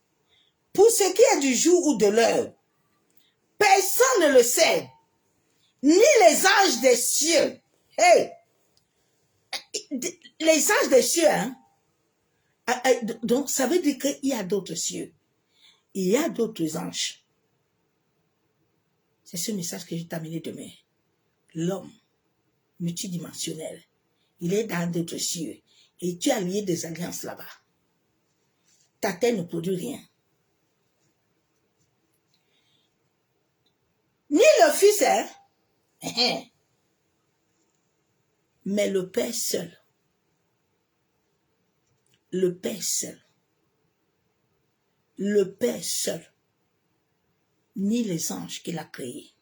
Pour ce qui est du jour ou de l'heure, personne ne le sait. Ni les anges des cieux. Hey! Les anges des cieux, hein? Donc, ça veut dire qu'il y a d'autres cieux. Il y a d'autres anges. C'est ce message que je t'ai amené demain. L'homme multidimensionnel, il est dans d'autres cieux. Et tu as lié des alliances là-bas. Ta terre ne produit rien. Ni le Fils, hein? Mais le Père seul. Le Père seul. Le Père seul. Ni les anges qu'il a créés,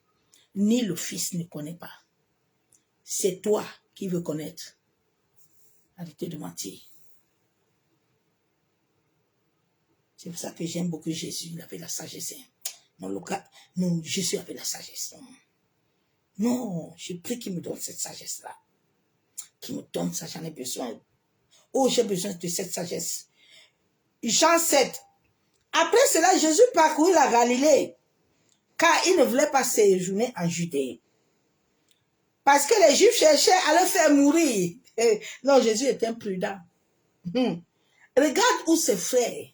ni le Fils ne connaît pas. C'est toi qui veux connaître. Arrêtez de mentir. C'est pour ça que j'aime beaucoup Jésus. Il avait la sagesse. Non, Jésus avait la sagesse. Non, je prie qu'il me donne cette sagesse-là. Qu'il me donne ça, j'en ai besoin. Oh, j'ai besoin de cette sagesse. Jean 7. Après cela, Jésus parcourut la Galilée, car il ne voulait pas séjourner en Judée. Parce que les Juifs cherchaient à le faire mourir. Non, Jésus était imprudent. Regarde où ses frères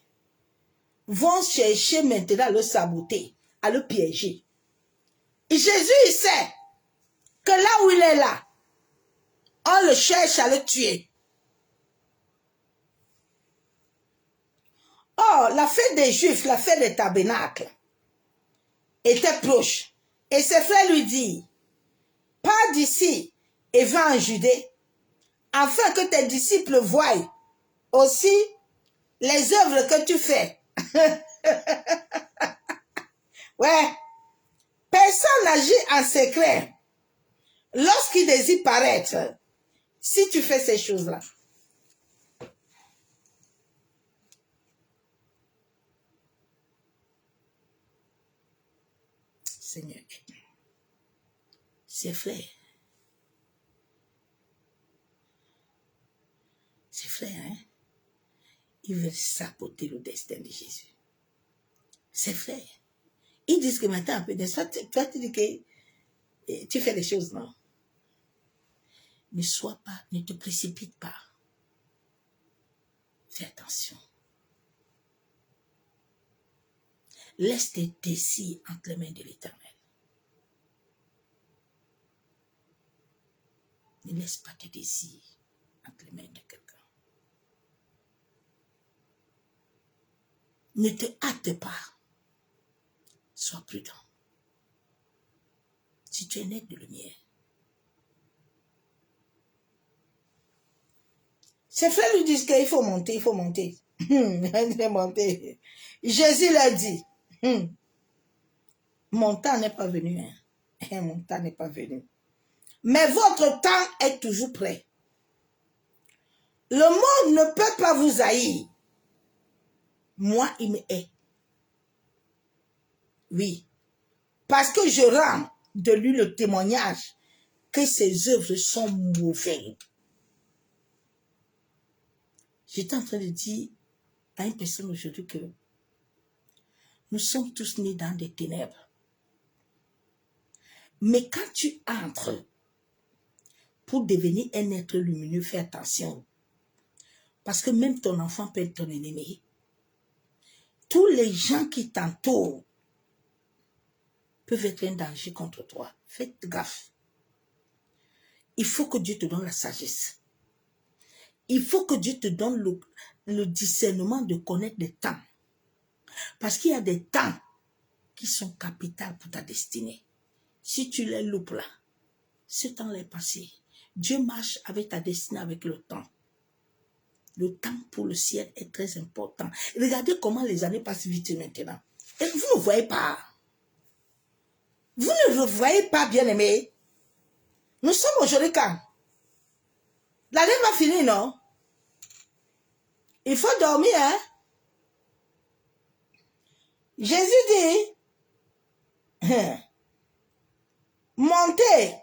vont chercher maintenant à le saboter, à le piéger. Et Jésus, il sait que là où il est là, on le cherche à le tuer. Oh, la fête des Juifs, la fête des tabernacles, était proche. Et ses frères lui disent, pars d'ici et va en Judée, afin que tes disciples voient aussi les œuvres que tu fais. Ouais. Personne n'agit en secret lorsqu'il désire paraître. Si tu fais ces choses-là. Seigneur, ses frères, hein, ils veulent saboter le destin de Jésus. Ses frères, ils disent que maintenant, toi tu dis que tu fais des choses, non? Ne sois pas, ne te précipite pas. Fais attention. Laisse tes désirs entre les mains de l'Éternel. Ne laisse pas tes désirs entre les mains de quelqu'un. Ne te hâte pas. Sois prudent. Si tu es né de lumière. Ses frères lui disent qu'il faut monter, il faut monter. Il faut monter. Jésus l'a dit. Mon temps n'est pas venu. Hein. Mon temps n'est pas venu. Mais votre temps est toujours prêt. Le monde ne peut pas vous haïr. Moi, il me hait. Oui. Parce que je rends de lui le témoignage que ses œuvres sont mauvaises. J'étais en train de dire à une personne aujourd'hui que nous sommes tous nés dans des ténèbres. Mais quand tu entres pour devenir un être lumineux, fais attention. Parce que même ton enfant peut être ton ennemi. Tous les gens qui t'entourent peuvent être un danger contre toi. Faites gaffe. Il faut que Dieu te donne la sagesse. Il faut que Dieu te donne le discernement de connaître les temps. Parce qu'il y a des temps qui sont capitaux pour ta destinée. Si tu les loupes là, ce temps est passé. Dieu marche avec ta destinée avec le temps. Le temps pour le ciel est très important. Regardez comment les années passent vite maintenant. Et vous ne voyez pas. Vous ne le voyez pas, bien-aimés. Nous sommes aujourd'hui quand? L'année va finir, non? Il faut dormir, hein? Jésus dit, montez,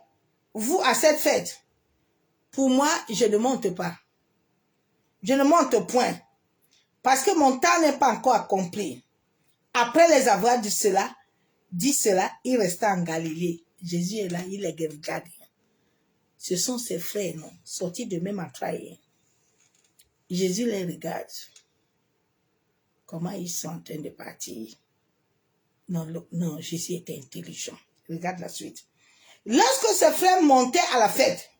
vous, à cette fête. Pour moi, je ne monte pas. Je ne monte point. Parce que mon temps n'est pas encore accompli. Après les avoir dit cela, il resta en Galilée. Jésus est là, il les regarde. Ce sont ses frères, non, sortis de même entrailles. Jésus les regarde. Comment ils sont en train de partir. Non, Jésus était intelligent. Regarde la suite. Lorsque ses frères montaient à la fête,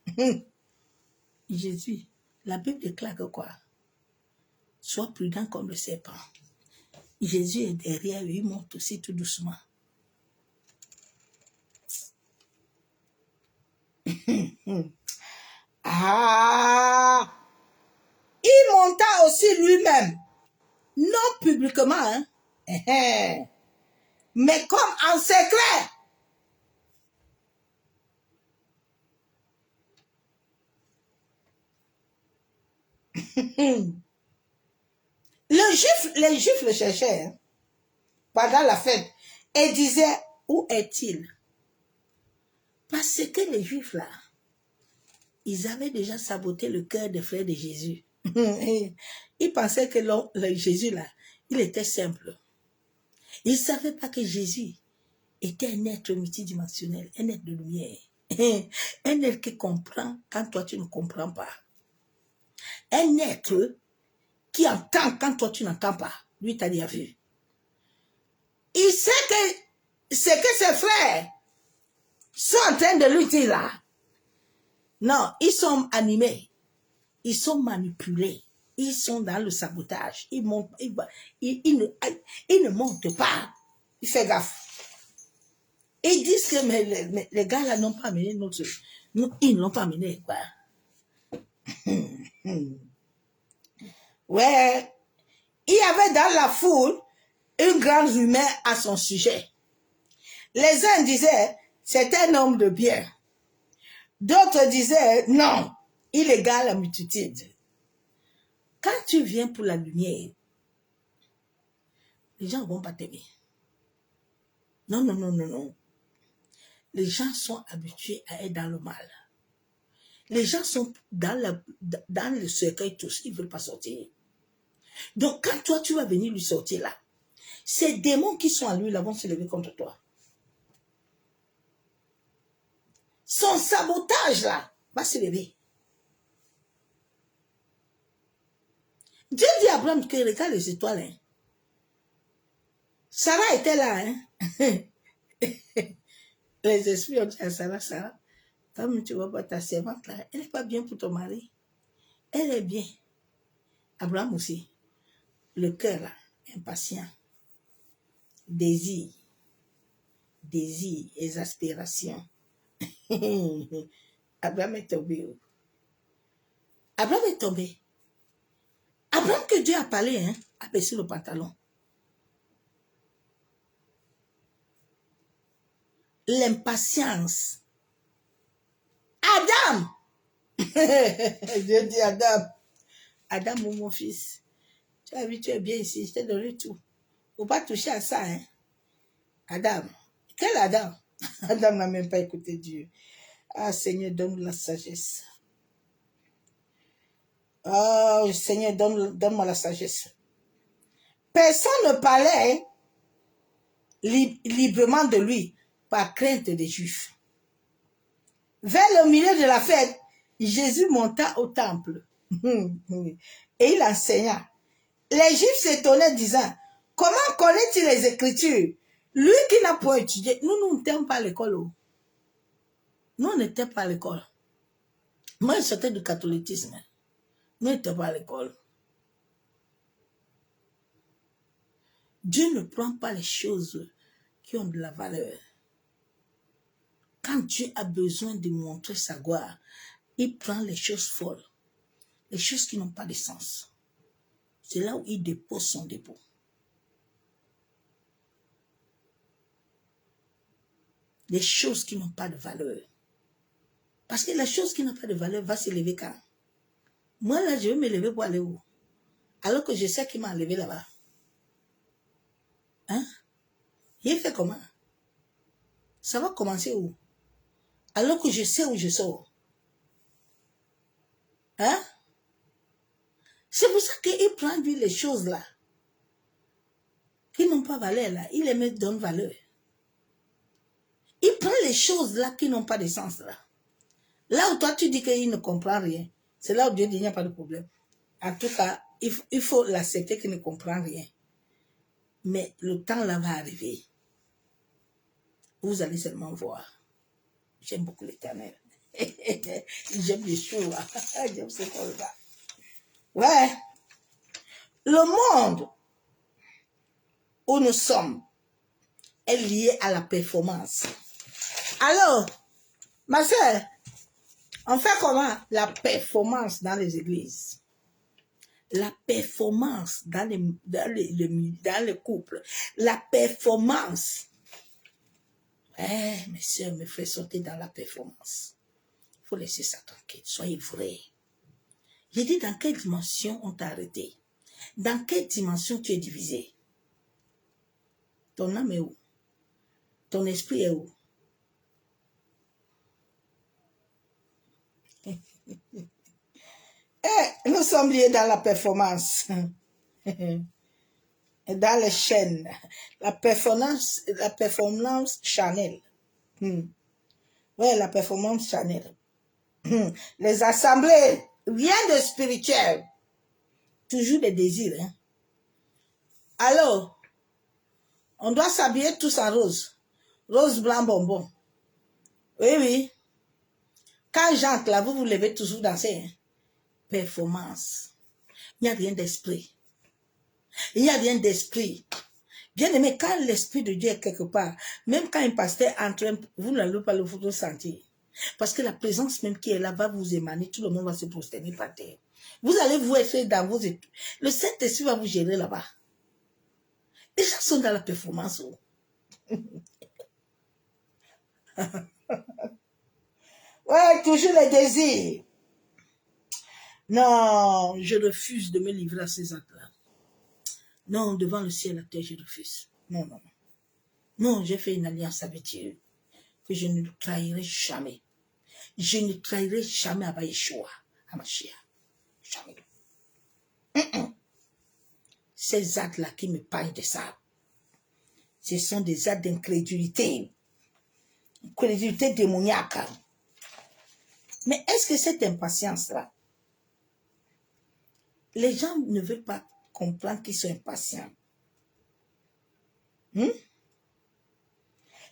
Jésus, la Bible déclare que quoi? Sois prudent comme le serpent. Jésus est derrière lui, il monte aussi tout doucement. Ah! Il monta aussi lui-même. Non publiquement, hein? Mais comme en secret. Les Juifs le cherchaient, hein, pendant la fête et disaient, où est-il? Parce que les Juifs là, ils avaient déjà saboté le cœur des frères de Jésus. Ils pensaient que le Jésus là, il était simple. Ils ne savaient pas que Jésus était un être multidimensionnel, un être de lumière. Un être qui comprend quand toi tu ne comprends pas. Un être qui entend quand toi tu n'entends pas. Lui t'a déjà vu. Il sait que ce que ses frères sont en train de lui dire là. Non, ils sont animés. Ils sont manipulés. Ils sont dans le sabotage. Ils ne montent pas. Il fait gaffe. Ils disent que mais les gars là n'ont pas amené notre... Ils n'ont pas amené quoi. Ouais. Il y avait dans la foule une grande rumeur à son sujet. Les uns disaient, c'est un homme de bien. D'autres disaient, non, il égale la multitude. Quand tu viens pour la lumière, les gens ne vont pas t'aimer. Non, non, non, non, non. Les gens sont habitués à être dans le mal. Les gens sont dans le cercueil tous, ils ne veulent pas sortir. Donc, quand toi, tu vas venir lui sortir là, ces démons qui sont en lui là vont se lever contre toi. Son sabotage là va se lever. Dieu dit à Abraham que regarde les étoiles. Hein. Sarah était là. Hein. Les esprits ont dit à Sarah, Comme tu vois pas ta servante là, elle n'est pas bien pour ton mari. Elle est bien. Abraham aussi. Le cœur là, impatient. Désir, exaspération. Abraham est tombé. Abraham est tombé. Abraham que Dieu a parlé, hein, a baissé le pantalon. L'impatience. Adam! Dieu dit Adam. Adam, mon fils, tu as vu, tu es bien ici, je t'ai donné tout. Faut pas toucher à ça, hein. Adam. Quel Adam? Adam n'a même pas écouté Dieu. Ah, Seigneur, donne-nous la sagesse. Oh, Seigneur, donne-moi la sagesse. Personne ne parlait librement de lui par crainte des Juifs. Vers le milieu de la fête, Jésus monta au temple et il enseigna. Les Juifs s'étonnaient disant, comment connaît-il les Écritures? Lui qui n'a pas étudié. Nous n'étions pas à l'école. Nous, on n'était pas à l'école. Moi, j'étais du catholicisme. Nous n'étions pas à l'école. Dieu ne prend pas les choses qui ont de la valeur. Quand Dieu a besoin de montrer sa gloire, il prend les choses folles, les choses qui n'ont pas de sens. C'est là où il dépose son dépôt. Les choses qui n'ont pas de valeur. Parce que la chose qui n'a pas de valeur va s'élever quand? Moi, là, je vais me lever pour aller où? Alors que je sais qu'il m'a enlevé là-bas. Hein? Il fait comment? Ça va commencer où? Alors que je sais où je sors. Hein? C'est pour ça qu'il prend lui les choses là, qui n'ont pas valeur là, il les met donne valeur. Il prend les choses là qui n'ont pas de sens là. Là où toi tu dis qu'il ne comprend rien, c'est là où Dieu dit il n'y a pas de problème. En tout cas, il faut l'accepter qu'il ne comprend rien. Mais le temps là va arriver. Vous allez seulement voir. J'aime beaucoup l'Éternel. J'aime les choses. J'aime ce qu'on là. Ouais. Le monde où nous sommes est lié à la performance. Alors, ma soeur, on fait comment? La performance dans les églises. La performance dans les couples. La performance. Mes soeurs, me fait sauter dans la performance. Il faut laisser ça tranquille. Soyez vrais. J'ai dit dans quelle dimension on t'a arrêté? Dans quelle dimension tu es divisé? Ton âme est où? Ton esprit est où? Nous sommes liés dans la performance. Dans les chaînes. La performance Chanel. Oui, la performance Chanel. Les assemblées, rien de spirituel. Toujours des désirs. Hein? Alors, on doit s'habiller tous en rose. Rose, blanc, bonbon. Oui, oui. Quand j'entre là, vous vous levez toujours danser. Hein? Performance. Il n'y a rien d'esprit. Il n'y a rien d'esprit. Bien aimé, quand l'esprit de Dieu est quelque part, même quand un pasteur entre, vous n'allez pas le sentir. Parce que la présence même qui est là va vous émaner, tout le monde va se prosterner par terre. Vous allez vous être dans vos études. Le Saint-Esprit va vous gérer là-bas. Les gens sont dans la performance. Ouais, toujours les désirs. Non, je refuse de me livrer à ces actes-là. Non, devant le ciel, la terre, je refuse. Non, non, non. Non, j'ai fait une alliance avec Dieu que je ne trahirai jamais. Je ne trahirai jamais à Yeshua, à Mashiach. Jamais. Ces actes-là qui me parlent de ça, ce sont des actes d'incrédulité. Incrédulité démoniaque. Mais est-ce que cette impatience-là, les gens ne veulent pas comprendre qu'ils sont impatients?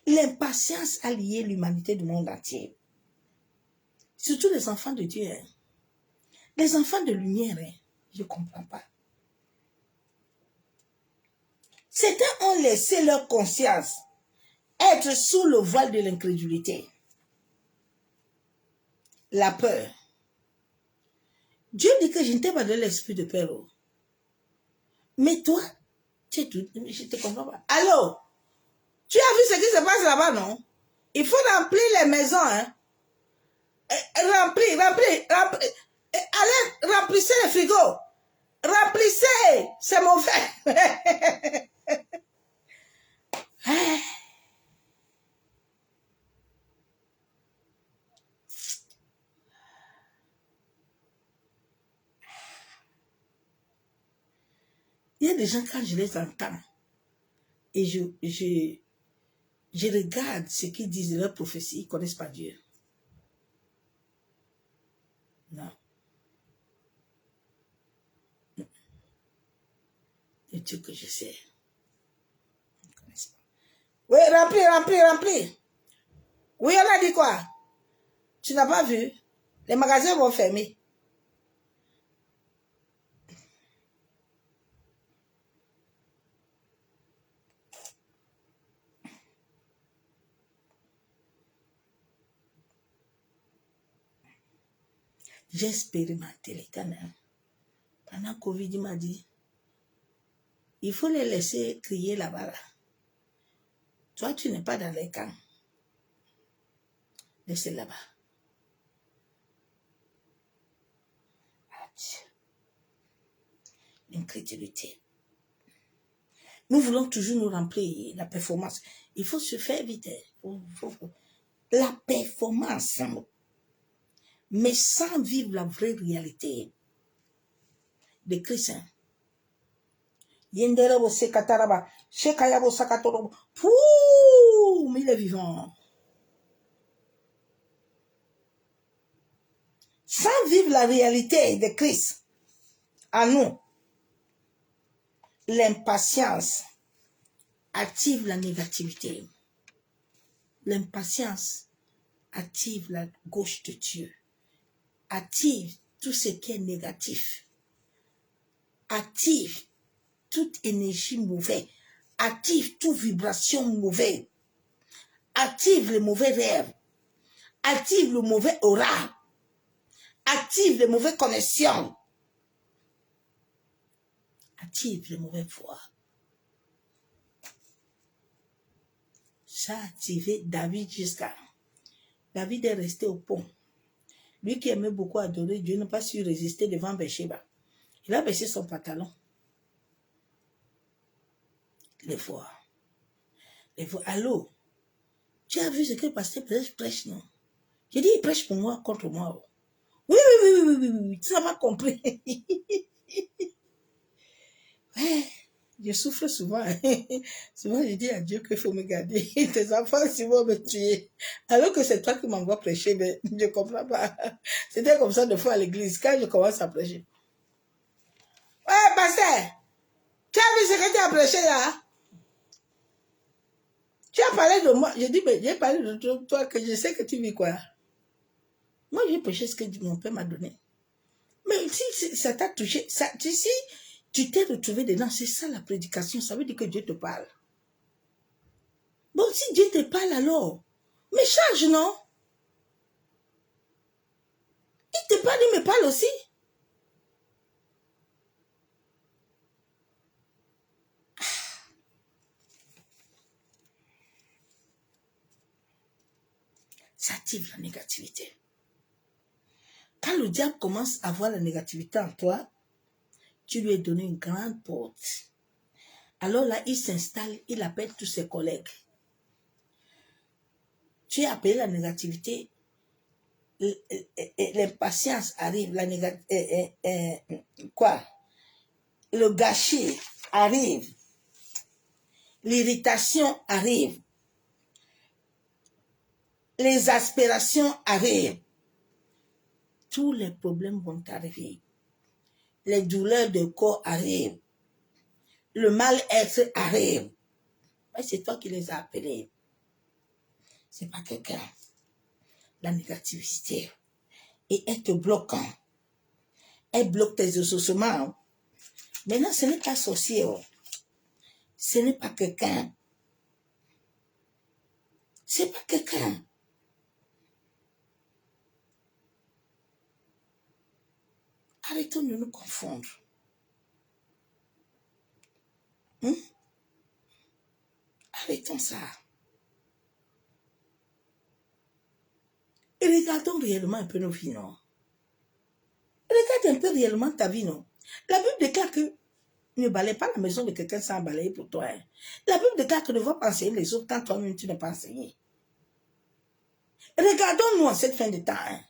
L'impatience a lié l'humanité du monde entier. Surtout les enfants de Dieu. Hein. Les enfants de lumière, hein. Je ne comprends pas. Certains ont laissé leur conscience être sous le voile de l'incrédulité. La peur. Dieu dit que je ne t'ai pas donné l'esprit de peur. Mais toi, tu es tout, je ne te comprends pas. Allô? Tu as vu ce qui se passe là-bas, non? Il faut remplir les maisons, hein? Remplir. Allez, remplissez les frigos. Remplissez. C'est mauvais. Il y a des gens, quand je les entends, et je regarde ce qu'ils disent de leur prophétie, ils ne connaissent pas Dieu. Non. Le Dieu que je sais. Ils ne connaissent pas. Oui, remplis. Oui, on a dit quoi? Tu n'as pas vu? Les magasins vont fermer. J'ai expérimenté l'Éternel. Pendant Covid, il m'a dit, il faut les laisser crier là-bas. Là. Toi, tu n'es pas dans les camps. Laissez là-bas. L'incrédulité. Nous voulons toujours nous remplir la performance. Il faut se faire vite. La performance. Mais sans vivre la vraie réalité de Christ. Yenderebo sekataraba, shekayabo sakatorobo. Pouh, il est vivant. Sans vivre la réalité de Christ en nous, l'impatience active la négativité. L'impatience active la gauche de Dieu. Active tout ce qui est négatif. Active toute énergie mauvaise. Active toute vibration mauvaise. Active les mauvais rêves. Active le mauvais aura. Active les mauvaises connexions. Active les mauvaises voix. Ça a activé David jusqu'à... David est resté au pont. Lui qui aimait beaucoup adorer Dieu n'a pas su résister devant Bathsheba. Il a baissé son pantalon. Les voix. Allô? Tu as vu ce que le pasteur prêche, non? J'ai dit, il prêche pour moi, contre moi. Oui. Tu n'as pas compris. Ouais, je souffre souvent. Souvent, je dis à Dieu qu'il faut me garder. Tes enfants, s'ils vont me tuer. Alors que c'est toi qui m'envoies prêcher, mais je ne comprends pas. C'était comme ça de fois à l'église, quand je commence à prêcher. Ouais, pasteur, tu as vu ce que tu as prêché là? Tu as parlé de moi. Je dis, mais j'ai parlé de toi, que je sais que tu vis quoi. Moi, j'ai prêché ce que mon père m'a donné. Mais si ça t'a touché, si tu t'es retrouvé dedans, c'est ça la prédication, ça veut dire que Dieu te parle. Bon, si Dieu te parle alors, mais change, non? Il te parle, il me parle aussi. Ça active la négativité. Quand le diable commence à voir la négativité en toi, tu lui as donné une grande porte. Alors là, il s'installe, il appelle tous ses collègues. Tu as appelé la négativité, l'impatience arrive, le gâchis arrive, l'irritation arrive, les aspirations arrivent. Tous les problèmes vont arriver. Les douleurs de corps arrivent. Le mal-être arrive. Mais c'est toi qui les as appelés. C'est pas quelqu'un. La négativité. et elle te bloque. Elle bloque tes ossements. Maintenant, ce n'est pas sorcier. Ce n'est pas quelqu'un. C'est pas quelqu'un. Arrêtons de nous confondre. Arrêtons ça. Et regardons réellement un peu nos vies, non? Regarde un peu réellement ta vie, non? La Bible déclare que ne balaye pas la maison de quelqu'un sans balayer pour toi. Hein. La Bible déclare que ne va pas enseigner les autres quand toi-même tu n'as pas enseigné. Regardons-nous en cette fin de temps. Hein.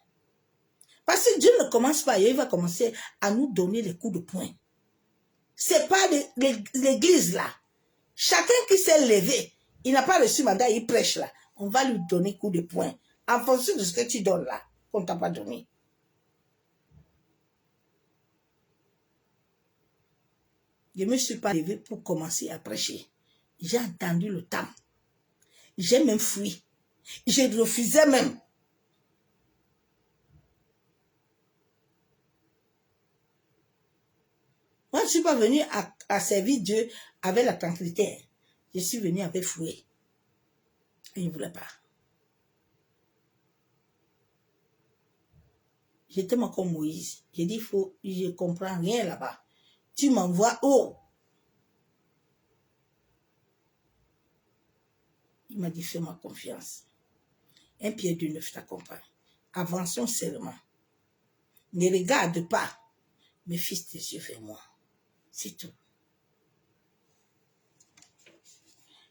Parce que Dieu ne commence pas, il va commencer à nous donner les coups de poing. C'est pas l'église là. Chacun qui s'est levé, il n'a pas reçu mandat, il prêche là. On va lui donner coup de poing. En fonction de ce que tu donnes là, qu'on ne t'a pas donné. Je ne me suis pas levé pour commencer à prêcher. J'ai attendu le temps. J'ai même fui. Je refusais même. Moi, je ne suis pas venu à servir Dieu avec la tranquillité. Je suis venu avec fouet. Il ne voulait pas. J'étais moi comme Moïse. J'ai dit, je ne comprends rien là-bas. Tu m'envoies où? Il m'a dit, fais-moi confiance. 1 Pierre 2,9 t'accompagne. Avançons seulement. Ne regarde pas. Mais fils tes yeux vers moi. C'est tout.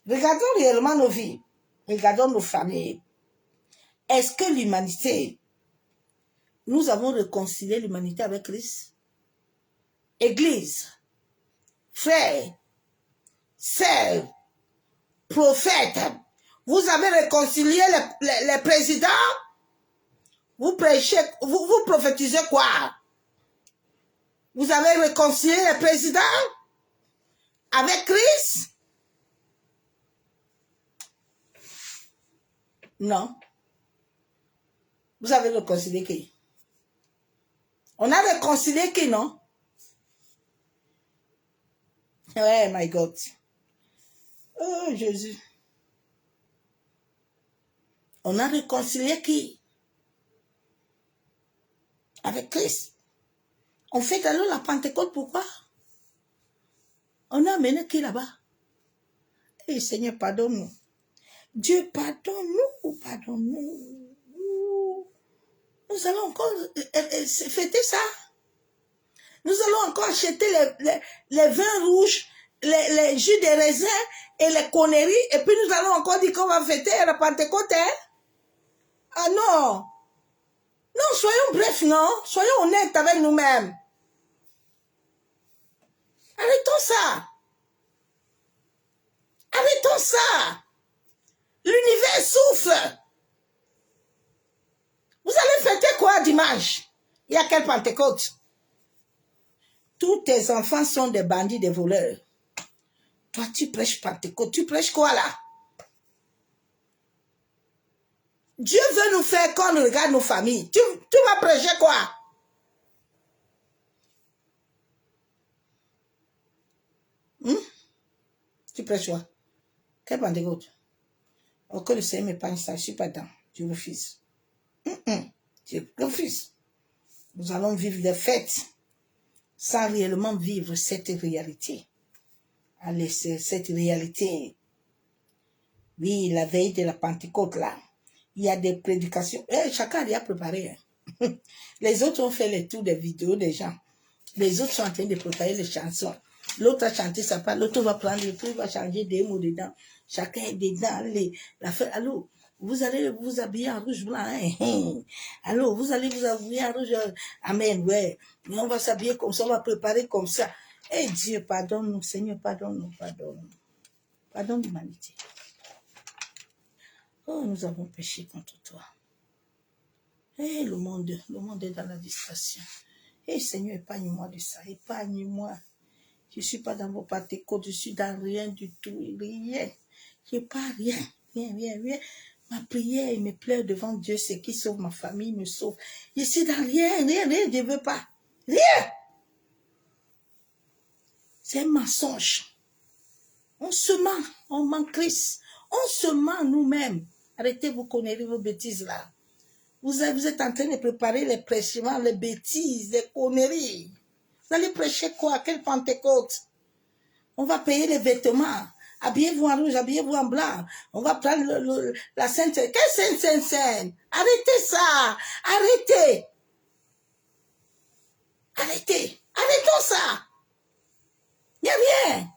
Regardons réellement nos vies. Regardons nos familles. Est-ce que l'humanité, nous avons réconcilié l'humanité avec Christ? Église, frères, sœurs, prophètes, vous avez réconcilié les présidents? Vous prêchez, vous prophétisez quoi? Vous avez réconcilié les présidents avec Christ? Non. Vous avez réconcilié qui? On a réconcilié qui, non? Oh my God. Oh Jésus. On a réconcilié qui? Avec Christ. On fait alors la Pentecôte, pourquoi? On a amené qui là-bas? Eh Seigneur, pardonne-nous. Dieu, pardonne-nous, pardonne-nous. Nous allons encore fêter ça. Nous allons encore acheter les vins rouges, les jus de raisin et les conneries. Et puis nous allons encore dire qu'on va fêter la Pentecôte. Hein? Ah non. Non, soyons brefs, non. Soyons honnêtes avec nous-mêmes. Arrêtons ça. Arrêtons ça. L'univers souffre. Vous allez fêter quoi dimanche? Il y a quelle Pentecôte? Tous tes enfants sont des bandits, des voleurs. Toi, tu prêches Pentecôte. Tu prêches quoi là? Dieu veut nous faire qu'on regarde nos familles. Tu vas prêcher quoi? Tu prêches quoi? Quelle Pentecôte? Oh, que le Seigneur m'épargne ça. Je ne suis pas dedans. Je refuse. Je refuse. Nous allons vivre des fêtes sans réellement vivre cette réalité. Allez, cette réalité. Oui, la veille de la Pentecôte, là, il y a des prédications. Chacun y a préparé. Hein. Les autres ont fait les tours des vidéos des gens. Les autres sont en train de préparer les chansons. L'autre a chanté sa part, l'autre va prendre le truc, va changer des mots dedans. Chacun est dedans. La fête, allô, vous allez vous habiller en rouge blanc. Hein? Allô, vous allez vous habiller en rouge. Amen, ouais. Mais on va s'habiller comme ça, on va préparer comme ça. Eh Dieu, pardonne-nous, Seigneur, pardonne-nous, pardonne-nous. Pardonne l'humanité. Oh, nous avons péché contre toi. Eh, le monde est dans la distraction. Eh, Seigneur, épargne-moi de ça, épargne-moi. Je ne suis pas dans vos Pentecôtes, je suis dans rien du tout, rien. Je n'ai pas rien, rien. Ma prière et mes pleurs devant Dieu, c'est qu'il sauve ma famille, me sauve. Je suis dans rien, je ne veux pas. Rien. C'est un mensonge. On se ment, on ment Christ. On se ment nous-mêmes. Arrêtez vos conneries, vos bêtises là. Vous êtes en train de préparer les prêchements, les bêtises, les conneries. Vous allez prêcher quoi? Quelle Pentecôte? On va payer les vêtements. Habillez-vous en rouge, habillez-vous en blanc. On va prendre la Sainte. Quelle Sainte? Arrêtez ça. Arrêtez. Arrêtez. Arrêtons ça. Il n'y a rien.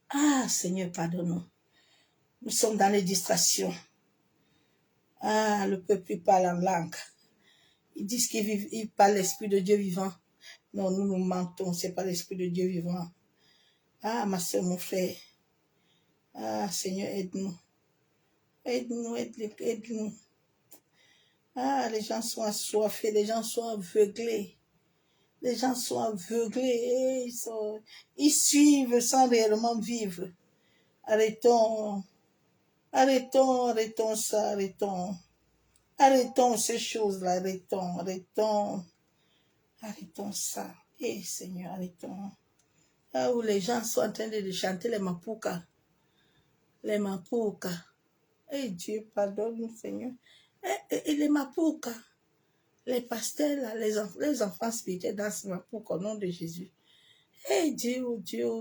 Ah, Seigneur, pardonne-nous. Nous sommes dans les distractions. Ah, le peuple parle en langue. Ils disent qu'ils parlent l'Esprit de Dieu vivant. Non, nous nous mentons, ce n'est pas l'Esprit de Dieu vivant. Ah, ma soeur, mon frère. Ah, Seigneur, aide-nous. Aide-nous, aide-nous. Ah, les gens sont assoiffés, les gens sont aveuglés. Les gens sont aveuglés. Ils suivent sans réellement vivre. Arrêtons ça, arrêtons ces choses-là, arrêtons ça. Eh Seigneur, arrêtons. Là où les gens sont en train de chanter les mapoukas. Eh Dieu, pardonne-nous, Seigneur. Et les mapoukas, les pasteurs, là, les enfants spirituels dansent mapoukas au nom de Jésus. Eh Dieu, Dieu.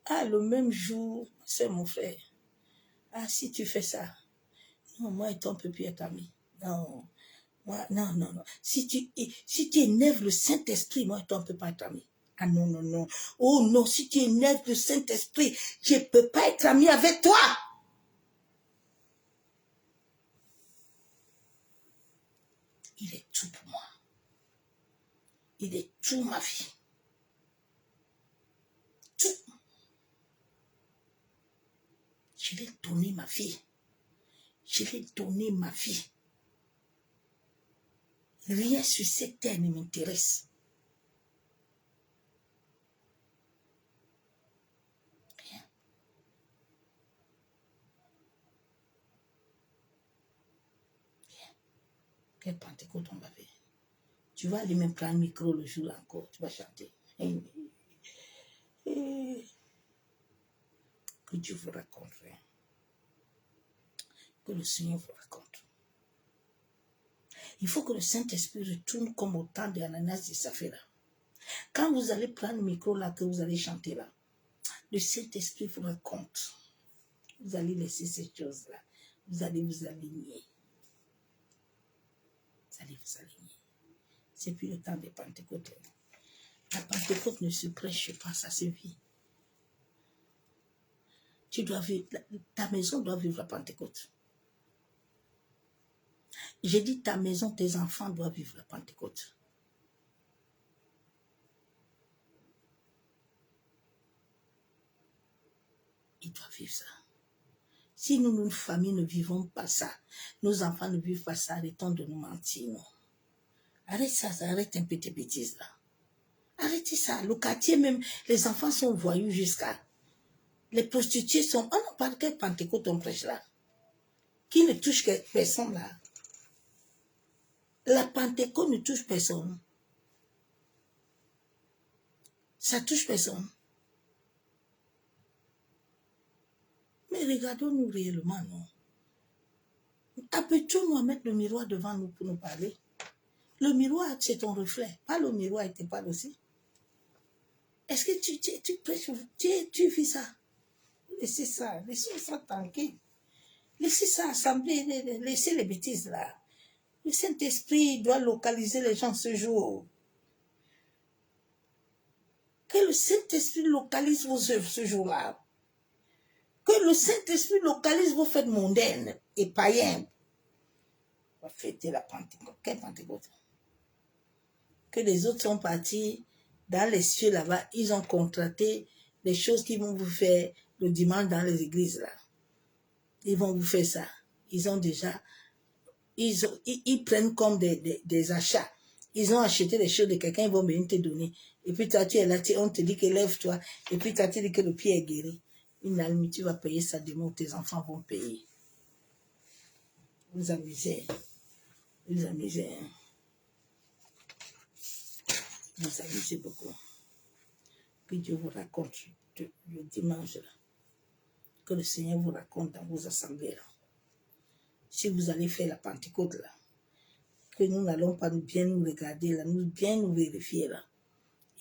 Ah, le même jour, c'est mon frère. Ah, si tu fais ça, non, moi et toi, on ne peut plus être amis. Non, moi, non. Si tu énerves le Saint-Esprit, moi et toi, on ne peut pas être amis. Ah non. Oh non, si tu énerves le Saint-Esprit, je ne peux pas être ami avec toi. Il est tout pour moi. Il est tout ma vie. Tout. Je lui ai donné ma vie. Rien sur cette terre ne m'intéresse. Rien. Quelle Pentecôte on va faire? Tu vas aller même prendre le micro le jour encore. Tu vas chanter. Que Dieu vous raconte. Que le Seigneur vous raconte. Il faut que le Saint-Esprit retourne comme au temps d'Ananias et Saphira. Quand vous allez prendre le micro là, que vous allez chanter là, le Saint-Esprit vous raconte. Vous allez laisser ces choses-là. Vous allez vous aligner. C'est plus le temps des Pentecôtes. La Pentecôte ne se prêche pas, ça se vit. Tu dois vivre, ta maison doit vivre la Pentecôte. J'ai dit ta maison, tes enfants doivent vivre la Pentecôte. Ils doivent vivre ça. Si nous, nos familles, ne vivons pas ça, nos enfants ne vivent pas ça, arrêtons de nous mentir. Non. Arrête ça, arrête un peu tes bêtises là. Arrêtez ça. Le quartier même, les enfants sont voyous jusqu'à... Les prostituées sont... On n'a pas de quelle Pentecôte on prêche là. Qui ne touche personne là. La Pentecôte ne touche personne. Ça touche personne. Mais regardons-nous réellement, non. Appelons-nous à mettre le miroir devant nous pour nous parler. Le miroir, c'est ton reflet. Pas le miroir, il te parle aussi. Est-ce que tu prêches, tu vis ça? Laissez ça, laissez ça tranquille. Laissez ça assembler, laissez les bêtises là. Le Saint-Esprit doit localiser les gens ce jour. Que le Saint-Esprit localise vos œuvres ce jour-là. Que le Saint-Esprit localise vos fêtes mondaines et païennes. On va fêter la Pentecôte. Quelle Pentecôte? Que les autres sont partis dans les cieux là-bas. Ils ont contracté les choses qu'ils vont vous faire le dimanche dans les églises là. Ils vont vous faire ça. Ils ont déjà... Ils prennent comme des achats. Ils ont acheté les choses de quelqu'un, ils vont venir te donner. Et puis toi, tu es là, on te dit que lève-toi. Et puis toi, tu dis que le pied est guéri. Une alme, tu vas payer ça demain, tes enfants vont payer. Vous amusez. Vous amusez. Vous amusez beaucoup. Que Dieu vous raconte le dimanche là. Que le Seigneur vous raconte dans vos assemblées là. Si vous allez faire la Pentecôte là, que nous n'allons pas bien nous regarder là, bien nous vérifier là,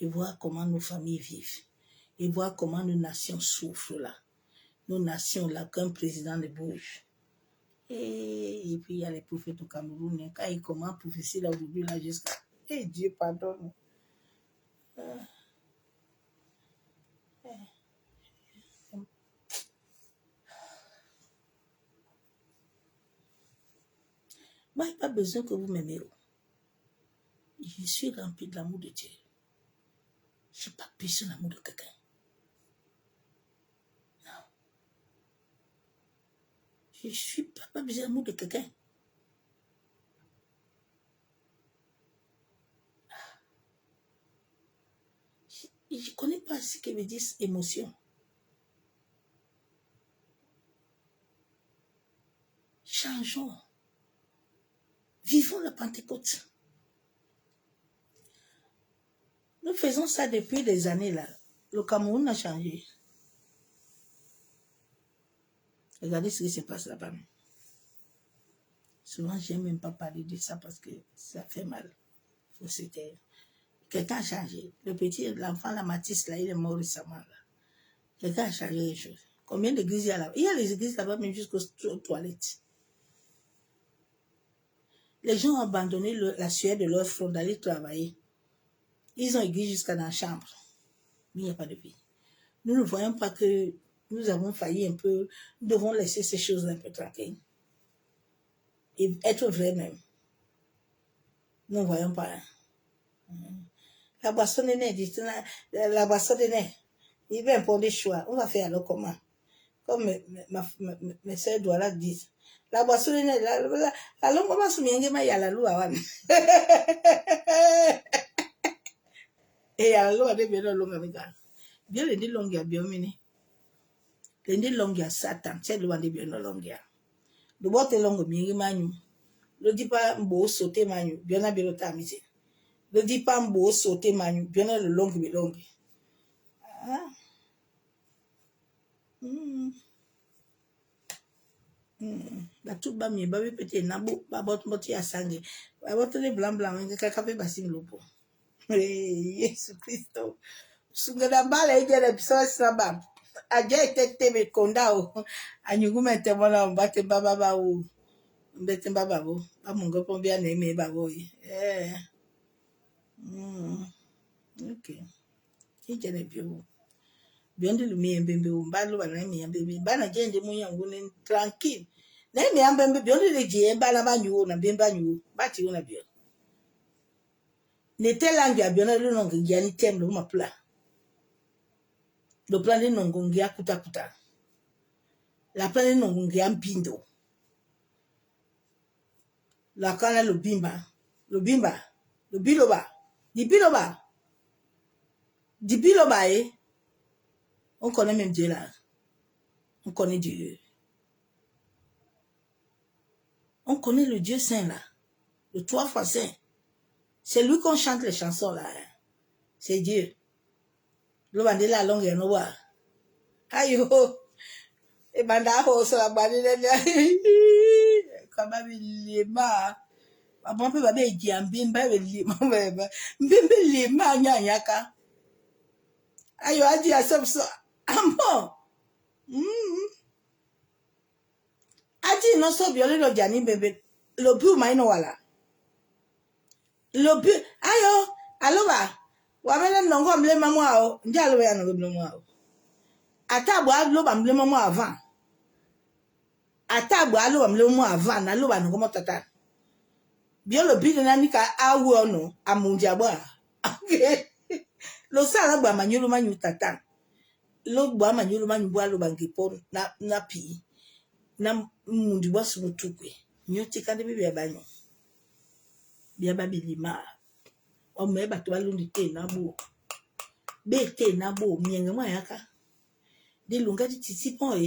et voir comment nos familles vivent, et voir comment nos nations souffrent là, nos nations là, qu'un président ne bouge. Et puis il y a les prophètes au Cameroun, hein, quand ils commencent à prophétiser là aujourd'hui là jusqu'à, et Dieu pardonne. Moi, il n'y a pas besoin que vous m'aimez. Je suis rempli de l'amour de Dieu. Je n'ai pas besoin de l'amour de quelqu'un. Non. Je ne suis pas besoin de l'amour de quelqu'un. Je ne connais pas ce que veut dire émotion. Changeons. Vivons la Pentecôte. Nous faisons ça depuis des années là. Le Cameroun a changé. Regardez ce qui se passe là-bas. Souvent, je n'aime même pas parler de ça parce que ça fait mal. Il faut se taire. Quelqu'un a changé. Le petit, l'enfant, la Matisse, là, il est mort récemment. Là. Quelqu'un a changé les choses. Combien d'églises il y a là-bas? Il y a les églises là-bas, même jusqu'aux toilettes. Les gens ont abandonné la sueur de leur front d'aller travailler. Ils ont église jusqu'à dans la chambre. Mais il n'y a pas de vie. Nous ne voyons pas que nous avons failli un peu. Nous devons laisser ces choses un peu tranquilles. Et être vrais même. Nous ne voyons pas. La boisson de nez, dit, la boisson de nez. Il va imposer des choix. On va faire alors comment? Comme mes soeurs Douala disent. La boisson de nez, la longue maman soumienge ma yala lua wan. Et yala lua de bien longue avec elle. Bien les longues ya bien mini. Les longues ya Satan, c'est le de bien longue ya. Le botte longue mingi manu. Le dit pas mbo sauter manu, bien a bien le tamise. Le dit pas mbo sauter manu, bien le longue bi longue. Ah. La tout bas mi babi pété nabo babot moti asange. Babot les blanc blanc nge kakape basim lopo. Yesu Christo. Sungada bala ije le pso saba. Aje tete me konda o. Anyugume te mona mbate baba ba o. Mbete baba bo. Amungo pombia ne me babo yi. Okay. Ije le bio. Biondi lumi mbembe umbalo bana mi mbembe bana jende munyangune tranquille. Na mi mbembe biondi le je bana banyu na mbembe banyu bati una bio. Ne telangi abiona le nongo giani tem lo mapla. Le plan de nongo ngia kuta kuta. La plan de nongo ngia mpindo. La kana lo bimba, lo biloba. Di biloba. Di biloba On connaît même Dieu là. On connaît Dieu. On connaît le Dieu saint là. Le 3 fois saint. C'est lui qu'on chante les chansons là. C'est Dieu. Le bandé la longue et noa. Aïe oh. Et banda ho so la bandé le. Kama bilema. Papa peut ba be diambi mba bilema ba. Mbembe lema nyanyaka. Ayo adi asopso. Amo. Adi no so biole lo jani bebe. Lo bu mai no wala. Lo bu ayo aloba. Wamele nongo mle mamwa o. Ndi aloba ya nongo mle mamwa o. Atabu aloba mle mamwa avant. Atabu aloba mle mamwa avant na aloba nongo motata. Biolo bi na nika awu ono amundi abwa. Okay. Lo sala ba manyulu manyu tata. Lo ba manyulu manyu bwa lo bangipon na pi. Na mundi bwa sumutukwe. Nyote kande bibi abanyo. Biaba bilima. o me ba to balundi te na bo be te na bo mienge mwa yaka di lunga di titi pon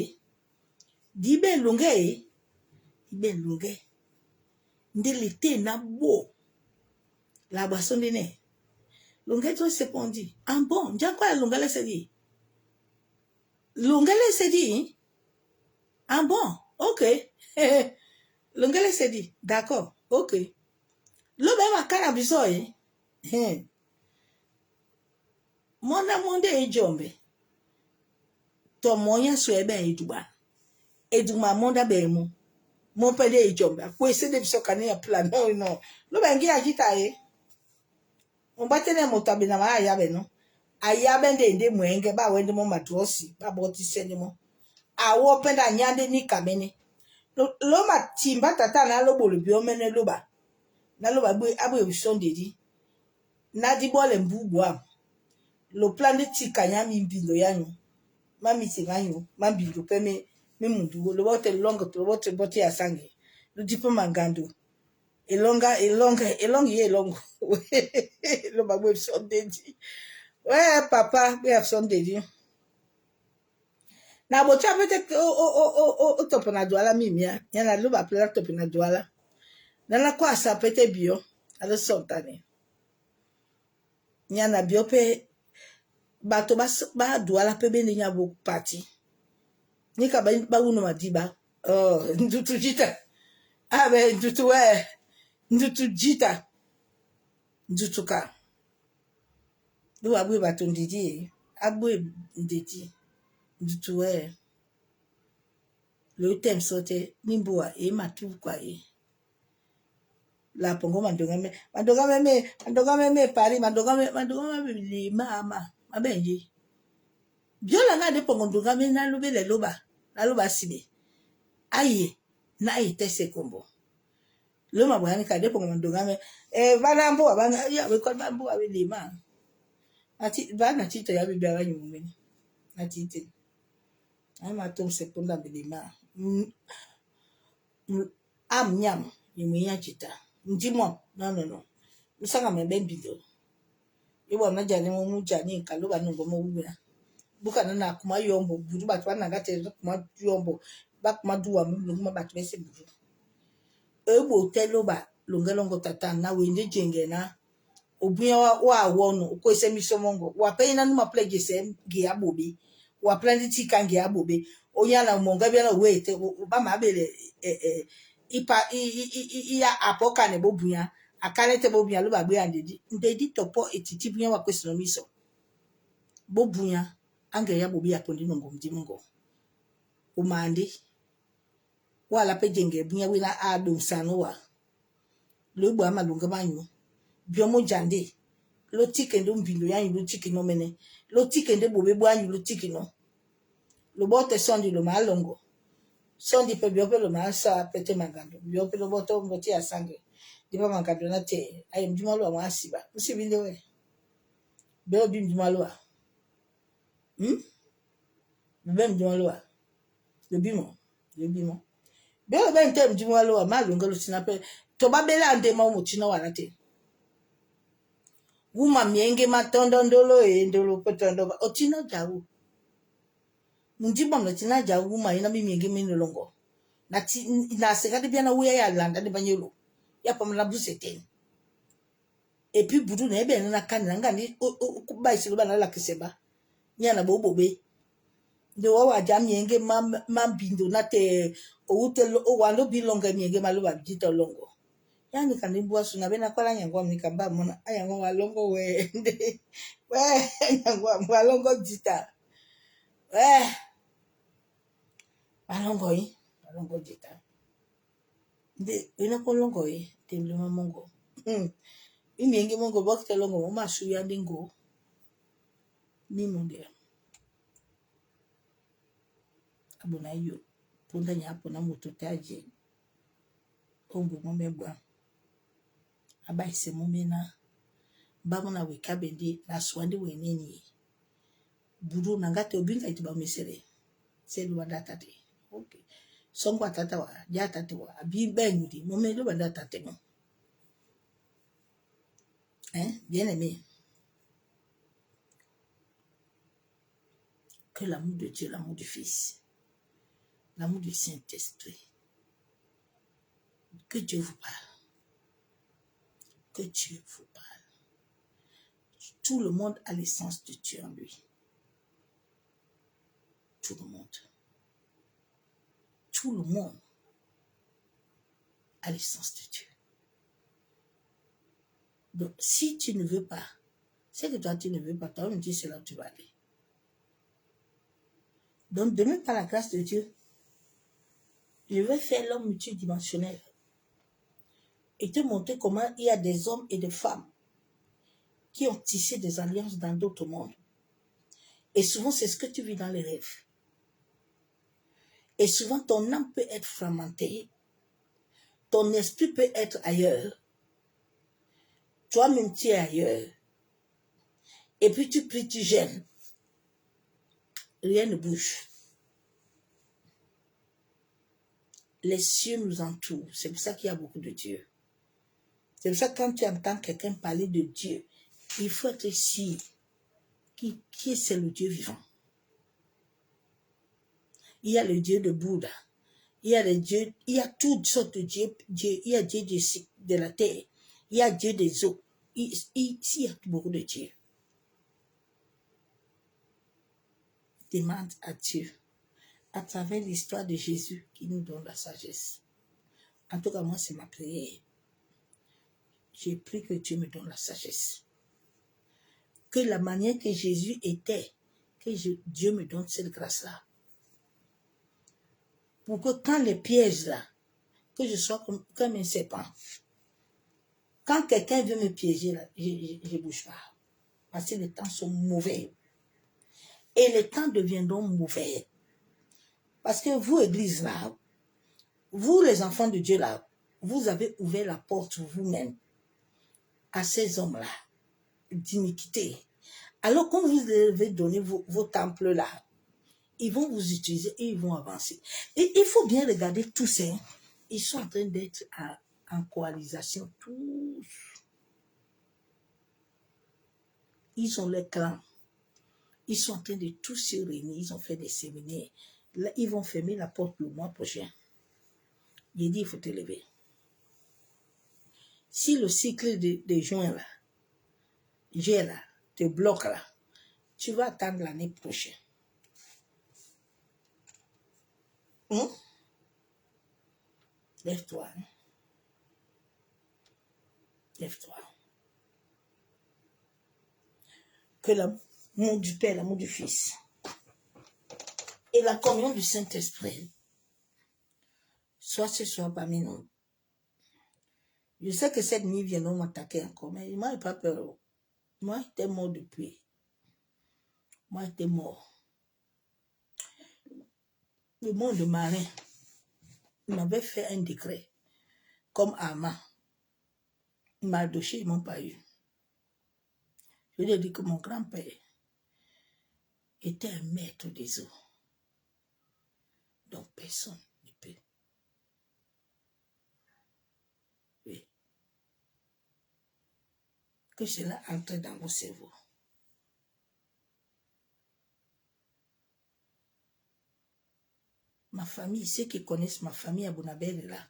di be lunga ibe lunga ndeli te na bo la boisson de ne lunga to se pondi ah bon nja kwa lunga le se di ah bon ok lunga le se di d'accord ok lo be ma kana biso mona monde ejombe to monya so ebe eduma monda be mu mon pede ejombe ko ese de biso kana ya plan no lo be ngi agita on batene motabe na ma ya be no aya be nde mwenge ba wende mo matrosi ba boti sene mo awo penda nyande ni kamene lo ma timba tata na lo bolu bi o mene lo ba na lo ba gbe abo e sonde di na di bole mbubu am lo plan de tika nya mi bindo yanyu mami tinganyu mambindo pe me mundu lo bote longo to bote bote asange lo dipo mangando elonga ye longo lo ba gbe sonde di papa we have sonde di na bo cha pete o topo na duala mimia yana lo ba pela topo na duala na la kwa sa pete bio ala sontane yana bio pe bato ba duala pe be nya bo party ni ka ba uno madiba ndutu jita abe ndutu jita ndutu ka do abwe bato ndidi abwe ndidi ndutu le tem sote nimboa matu kwa la pongo mandonga me pari mandonga me li mama abenji biola nga de pongo ndonga me na lubele loba sibe aye na ite se kombo lo mabwani ka de pongo ndonga me bana mbo abana ya we ko mbo abe li ma ati bana tito ya bibi abanyu mumeni atite ama tom se ponda bilima am nyam yimunya chita ndimo no usanga membe mbido ibo na jani mu jani kaluba no ngomo wubira buka na kuma yombo buru batwa na gate kuma yombo bakuma duwa mu ngoma batwe se buru ebo teloba longelongo tata na wende jenge na obuya wa wono ko se misomongo wa pena numa plege se gi abobi wa planet kangi abobe oyala monga bia na wete ba mabele ipa iya apoka ne bobuya akalete bobuya lo bagbe andedi ndedi topo etiti buya wa kwesino miso bobuya ange ya bobi atondi nongo mdimungo umandi wala pejenge buya wina ado sanowa lo gbo amalunga banyu biomo jande lo tikende mbindo yanyu lo tikino mene lo tikende bobe bwanyu lo tikino lo bote sondi lo malongo sondi pe biope lo masa pete magando biope lo boto mboti asange dipa magando na te ayi mjumalo wa asiba usibinde we beo bi mjumalo wa bebe mjumalo wa lo bimo beo be ntem mjumalo wa malongo lo sinape to babela ande ma mutina wa nate wuma mienge matondo ndolo ndolo potondo otino jawu ndibam na tina jawu ma ina mienge minolongo na sekati bia na wuya ya landa de banyelo ya pamla buseten et puis budu na ebe na kan na ngani ba isilu bana la kiseba nyana bobobe de wa jam mienge mambindo na te o utelo o wando bilonga mienge maluba bidito longo yani kanibwa suna bena kwala nyangwa mnikamba mona ayango walongo we nyangwa walongo jita walongo jita de ina kolongo temlima mongo imienge mongo bakte longo mama suya ndingo ni monde abona yo ponda nyapo na mutotaje ombo momebwa abaise mumena bamona wekabendi na swandi weneni buru nangate obinga itiba mesere selu wadata te okay songwa tata wa jata te wa abi benyudi momelo wadata te no Hein, bien-aimé. Que l'amour de Dieu, l'amour du Fils, l'amour du Saint-Esprit, que Dieu vous parle. Que Dieu vous parle. Tout le monde a l'essence de Dieu en lui. Tout le monde. Tout le monde a l'essence de Dieu. Donc, si tu ne veux pas, c'est que toi, tu ne veux pas, toi, on dit c'est là où tu vas aller. Donc, demain, par la grâce de Dieu, je vais faire l'homme multidimensionnel et te montrer comment il y a des hommes et des femmes qui ont tissé des alliances dans d'autres mondes. Et souvent, c'est ce que tu vis dans les rêves. Et souvent, ton âme peut être fragmentée, ton esprit peut être ailleurs, toi-même tu es ailleurs, et puis tu pries, tu gênes. Rien ne bouge. Les cieux nous entourent. C'est pour ça qu'il y a beaucoup de Dieu. C'est pour ça que quand tu entends quelqu'un parler de Dieu, il faut être sûr qui c'est le Dieu vivant. Il y a le Dieu de Bouddha. Il y a les dieux, il y a toutes sortes de dieux. Il y a Dieu de la terre. Il y a Dieu des eaux. Il y a beaucoup de dieux. Demande à Dieu, à travers l'histoire de Jésus, qui nous donne la sagesse. En tout cas, moi, c'est ma prière. J'ai prié que Dieu me donne la sagesse. Que la manière que Jésus était, que Dieu me donne cette grâce-là. Pour que quand les pièges là, que je sois comme un serpent. Quand quelqu'un veut me piéger là, je ne bouge pas. Parce que les temps sont mauvais. Et les temps deviendront mauvais. Parce que vous, église là, vous les enfants de Dieu là, vous avez ouvert la porte vous-même à ces hommes-là d'iniquité. Alors quand vous avez donné vos temples là, ils vont vous utiliser et ils vont avancer. Et il faut bien regarder tous ces, ils sont en train d'être en coalisation, tous. Ils ont les clans. Ils sont en train de tous se réunir. Ils ont fait des séminaires. Là, ils vont fermer la porte le mois prochain. J'ai dit, il faut te lever. Si le cycle de juin là, juillet là, te bloque là, tu vas attendre l'année prochaine. Lève-toi. Hein? Lève-toi. Que l'amour du Père, l'amour du Fils et la communion du Saint-Esprit soit ce soir parmi nous. Je sais que cette nuit viendront m'attaquer encore, mais moi, je n'ai pas peur. Moi, j'étais mort depuis. Moi, j'étais mort. Le monde marin m'avait fait un décret, comme Ama. Il m'a doché, ils ne m'ont pas eu. Je lui ai dit que mon grand-père était un maître des eaux. Donc, personne ne peut. Oui. Que cela entre dans vos cerveaux. Ma famille, ceux qui connaissent ma famille à Bonabel, là,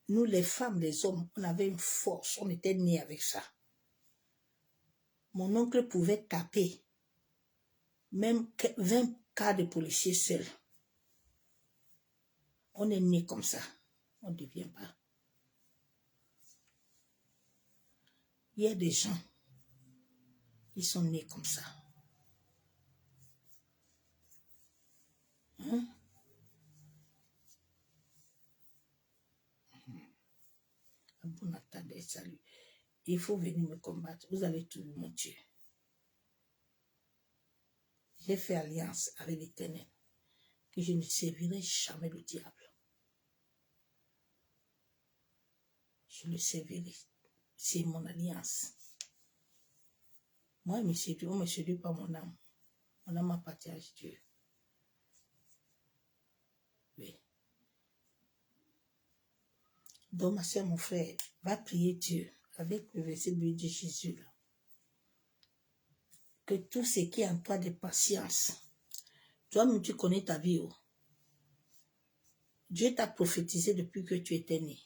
nous, les femmes, les hommes, on avait une force, on était nés avec ça. Mon oncle pouvait taper même 20 cas de policiers seuls. On est né comme ça. On ne devient pas. Il y a des gens, ils sont nés comme ça. Hein? Bon, attendez, salut. Il faut venir me combattre. Vous allez trouver mon Dieu. J'ai fait alliance avec l'Éternel que je ne servirai jamais le diable. Je le servirai. C'est mon alliance. Moi, on ne me séduit pas mon âme. Mon âme appartient à Dieu. Oui. Donc, ma soeur, mon frère, va prier Dieu avec le verset de Jésus, là, que tout ce qui est en toi de patience, toi-même tu connais ta vie. Oh. Dieu t'a prophétisé depuis que tu étais né.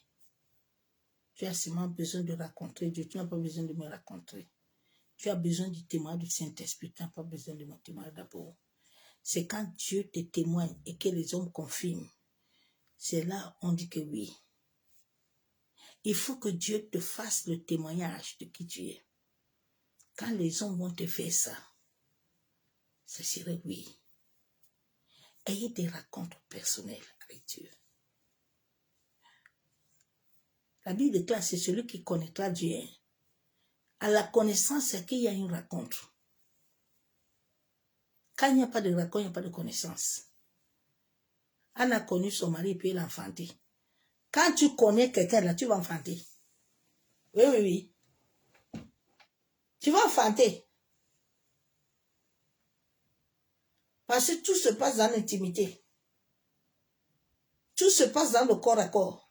Tu as seulement besoin de rencontrer Dieu. Tu n'as pas besoin de me rencontrer. Tu as besoin du témoin du Saint-Esprit. Tu n'as pas besoin de mon témoin d'abord. C'est quand Dieu te témoigne et que les hommes confirment. C'est là on dit que oui. Il faut que Dieu te fasse le témoignage de qui tu es. Quand les hommes vont te faire ça, ce serait oui. Ayez des rencontres personnelles avec Dieu. La Bible déclare, c'est celui qui connaîtra Dieu. À la connaissance, c'est qu'il y a une rencontre. Quand il n'y a pas de rencontre, il n'y a pas de connaissance. Anne a connu son mari et puis elle a enfanté. Quand tu connais quelqu'un là, tu vas enfanter. Oui, oui, oui. Tu vas enfanter. Parce que tout se passe dans l'intimité. Tout se passe dans le corps à corps.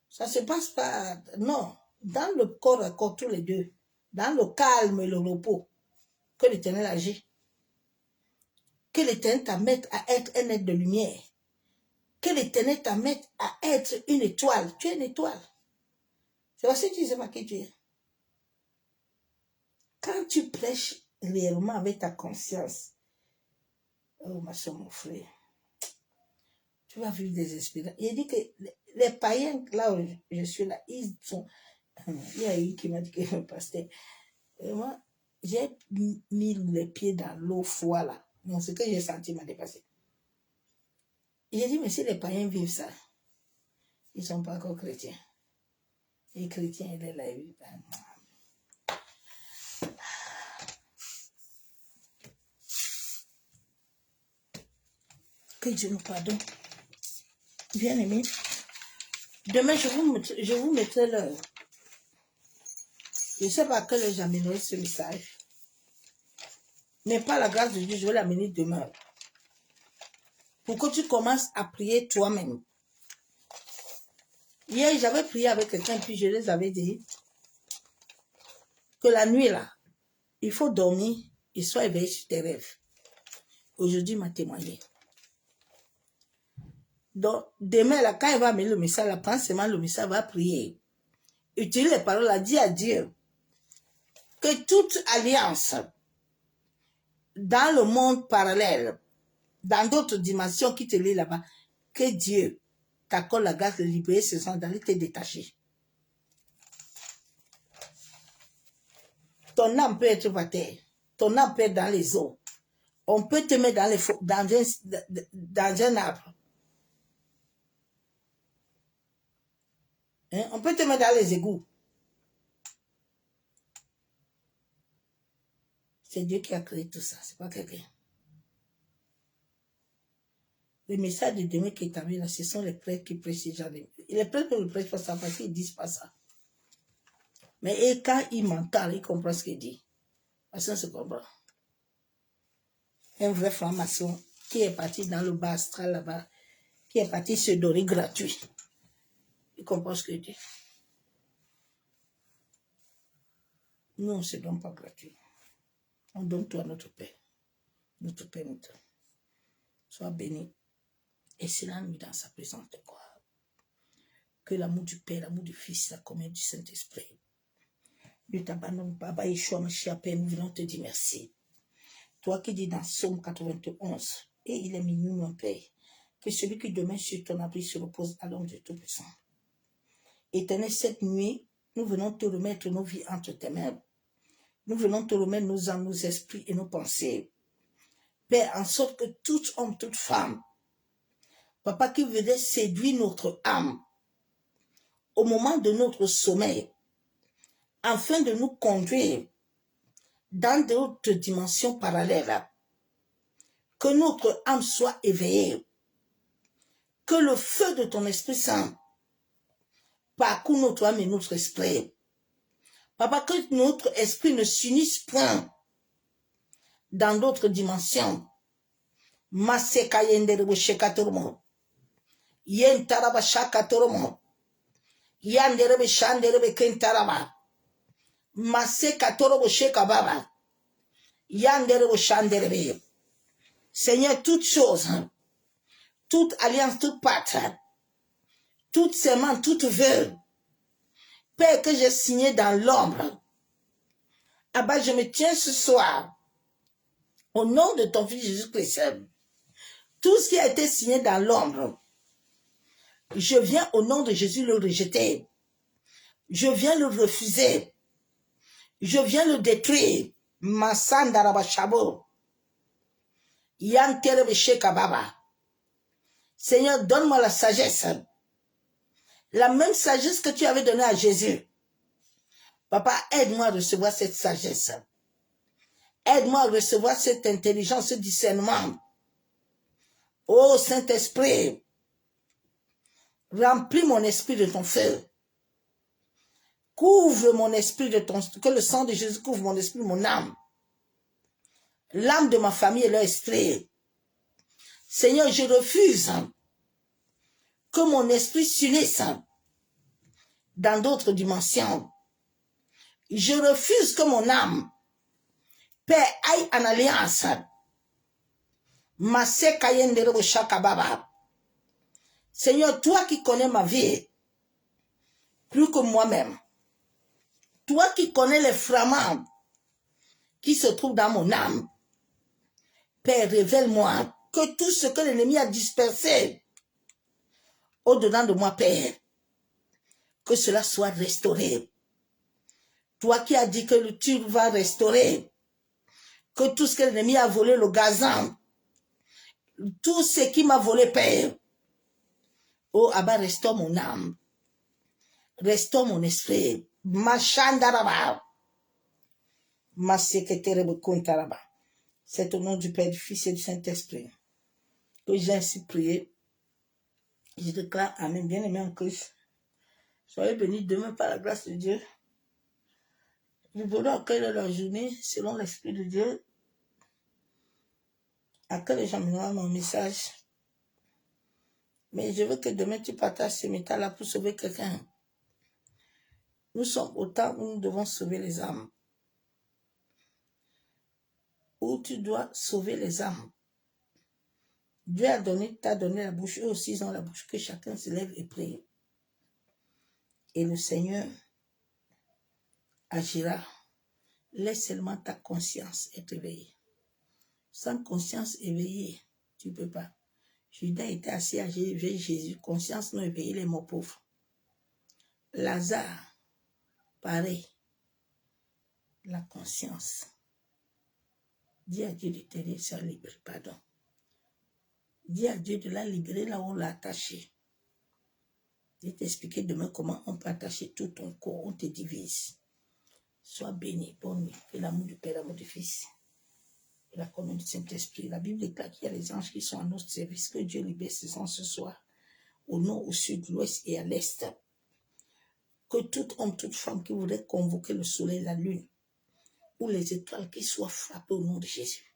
Ça se passe pas, non, dans le corps à corps, tous les deux, dans le calme et le repos, que l'Éternel agit. Que l'Éternel t'amène à être un être de lumière. Que l'Éternel t'amène à être une étoile. Tu es une étoile. C'est parce que tu sais pas qui tu es. Quand tu prêches réellement avec ta conscience, oh ma soeur, mon frère, tu vas vivre des expériences. Il dit que les païens, là où je suis là, ils sont... Il y a eu qui m'a dit que pasteur, moi, j'ai mis les pieds dans l'eau froide là. Donc, ce que j'ai senti m'a dépassé. J'ai dit, mais si les païens vivent ça, ils ne sont pas encore chrétiens. Les chrétiens, ils sont là. Que Dieu nous pardonne. Bien aimé. Demain, je vous mettrai l'heure. Je ne sais pas à quelle heure j'amènerai ce message. Mais par la grâce de Dieu, je vais l'amener demain. Pour que tu commences à prier toi-même. Hier, j'avais prié avec quelqu'un, puis je les avais dit que la nuit, là, il faut dormir et sois éveillé sur tes rêves. Aujourd'hui, il m'a témoigné. Donc, demain, là, quand il va amener le message, là, prends seulement le message, va prier. Utilise les paroles, là, dis à Dieu que toute alliance dans le monde parallèle, dans d'autres dimensions qui te lient là-bas, que Dieu t'accorde la grâce de libérer ce sang d'aller te détacher. Ton âme peut être par terre, ton âme peut être dans les eaux. On peut te mettre dans un arbre. Hein? On peut te mettre dans les égouts. C'est Dieu qui a créé tout ça, c'est pas quelqu'un. Le message de demain qui est arrivé là, ce sont les prêtres qui prêchent ces gens. Les prêtres ne le prêchent pas ça parce qu'ils ne disent pas ça. Mais quand ils m'entendent, ils comprennent ce qu'il dit. Parce qu'on se comprend. Un vrai franc-maçon qui est parti dans le bas astral là-bas, qui est parti se donner gratuit. Il comprend ce qu'il dit. Nous, on ne se donne pas gratuit. On donne tout à notre Père. Notre Père nous donne. Sois béni. Et c'est la nuit dans sa présence de gloire. Que l'amour du Père, l'amour du Fils, la communion du Saint-Esprit. Ne t'abandonne pas, Baba Yeshua, Mashiach, Père, nous voulons te dire merci. Toi qui dis dans Psaume 91, et il est minuit, mon Père, que celui qui demeure sur ton abri se repose à l'ombre de Tout-Puissant. Éternel, cette nuit, nous venons te remettre nos vies entre tes mains. Nous venons te remettre nos âmes, nos esprits et nos pensées. Père, en sorte que tout homme, toute femme, Papa, qui venait séduire notre âme au moment de notre sommeil, afin de nous conduire dans d'autres dimensions parallèles, que notre âme soit éveillée, que le feu de ton Esprit Saint parcourt notre âme et notre esprit. Papa, que notre esprit ne s'unisse point dans d'autres dimensions. Yanderebe shanderebe kentaraba. Mase katorobo shekababa. Yanderebe shanderebe. Seigneur, toutes choses, toute alliance, toute pacte, toute semence, toute vœu, Père, que j'ai signé dans l'ombre. Abba, je me tiens ce soir, au nom de ton Fils Jésus-Christ. Tout ce qui a été signé dans l'ombre, je viens au nom de Jésus le rejeter. Je viens le refuser. Je viens le détruire. Massandarabashabo. Yanterebeshekababa. Seigneur, donne-moi la sagesse. La même sagesse que tu avais donnée à Jésus. Papa, aide-moi à recevoir cette sagesse. Aide-moi à recevoir cette intelligence, ce discernement. Oh Saint-Esprit, remplis mon esprit de ton feu. Couvre mon esprit de ton... Que le sang de Jésus couvre mon esprit, mon âme. L'âme de ma famille et leur esprit. Seigneur, je refuse que mon esprit s'unisse dans d'autres dimensions. Je refuse que mon âme, Père, aille en alliance. Seigneur, toi qui connais ma vie, plus que moi-même, toi qui connais les fragments qui se trouvent dans mon âme, Père, révèle-moi que tout ce que l'ennemi a dispersé au-dedans de moi, Père, que cela soit restauré. Toi qui as dit que tu vas restaurer, que tout ce que l'ennemi a volé, le gazan, tout ce qui m'a volé, Père, oh Abba, restaure mon âme, restaure mon esprit, machandaraba, ma secrétaire de kontaraba. C'est au nom du Père, du Fils et du Saint-Esprit que j'ai ainsi prié. Je déclare Amen. Bien-aimé en Christ, soyez bénis demain par la grâce de Dieu. Nous voulons accueillir la journée selon l'Esprit de Dieu. À quel j'emmènerai mon message. Mais je veux que demain tu partages ce message-là pour sauver quelqu'un. Nous sommes au temps où nous devons sauver les âmes. Où tu dois sauver les âmes. Dieu t'a donné la bouche, eux aussi ils ont la bouche, que chacun se lève et prie. Et le Seigneur agira. Laisse seulement ta conscience être éveillée. Sans conscience éveillée, tu ne peux pas. Judas était assis à Jésus, conscience non éveillée, les mots pauvres. Lazare, pareil. La conscience. Dis à Dieu de t'aider, ça libérer, pardon. Dis à Dieu de la libérer là où on l'a attaché. Je vais t'expliquer demain comment on peut attacher tout ton corps, on te divise. Sois béni, bonne nuit. Que l'amour du Père, l'amour du Fils et la communion du Saint-Esprit. La Bible déclare qu'il y a les anges qui sont à notre service. Que Dieu libère ces anges ce soir, au nord, au sud, l'ouest et à l'est. Que tout homme, toute femme qui voudrait convoquer le soleil, la lune, ou les étoiles qui soient frappées au nom de Jésus.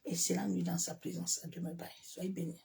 Et c'est la nuit dans sa présence. À demain, bye. Soyez bénis.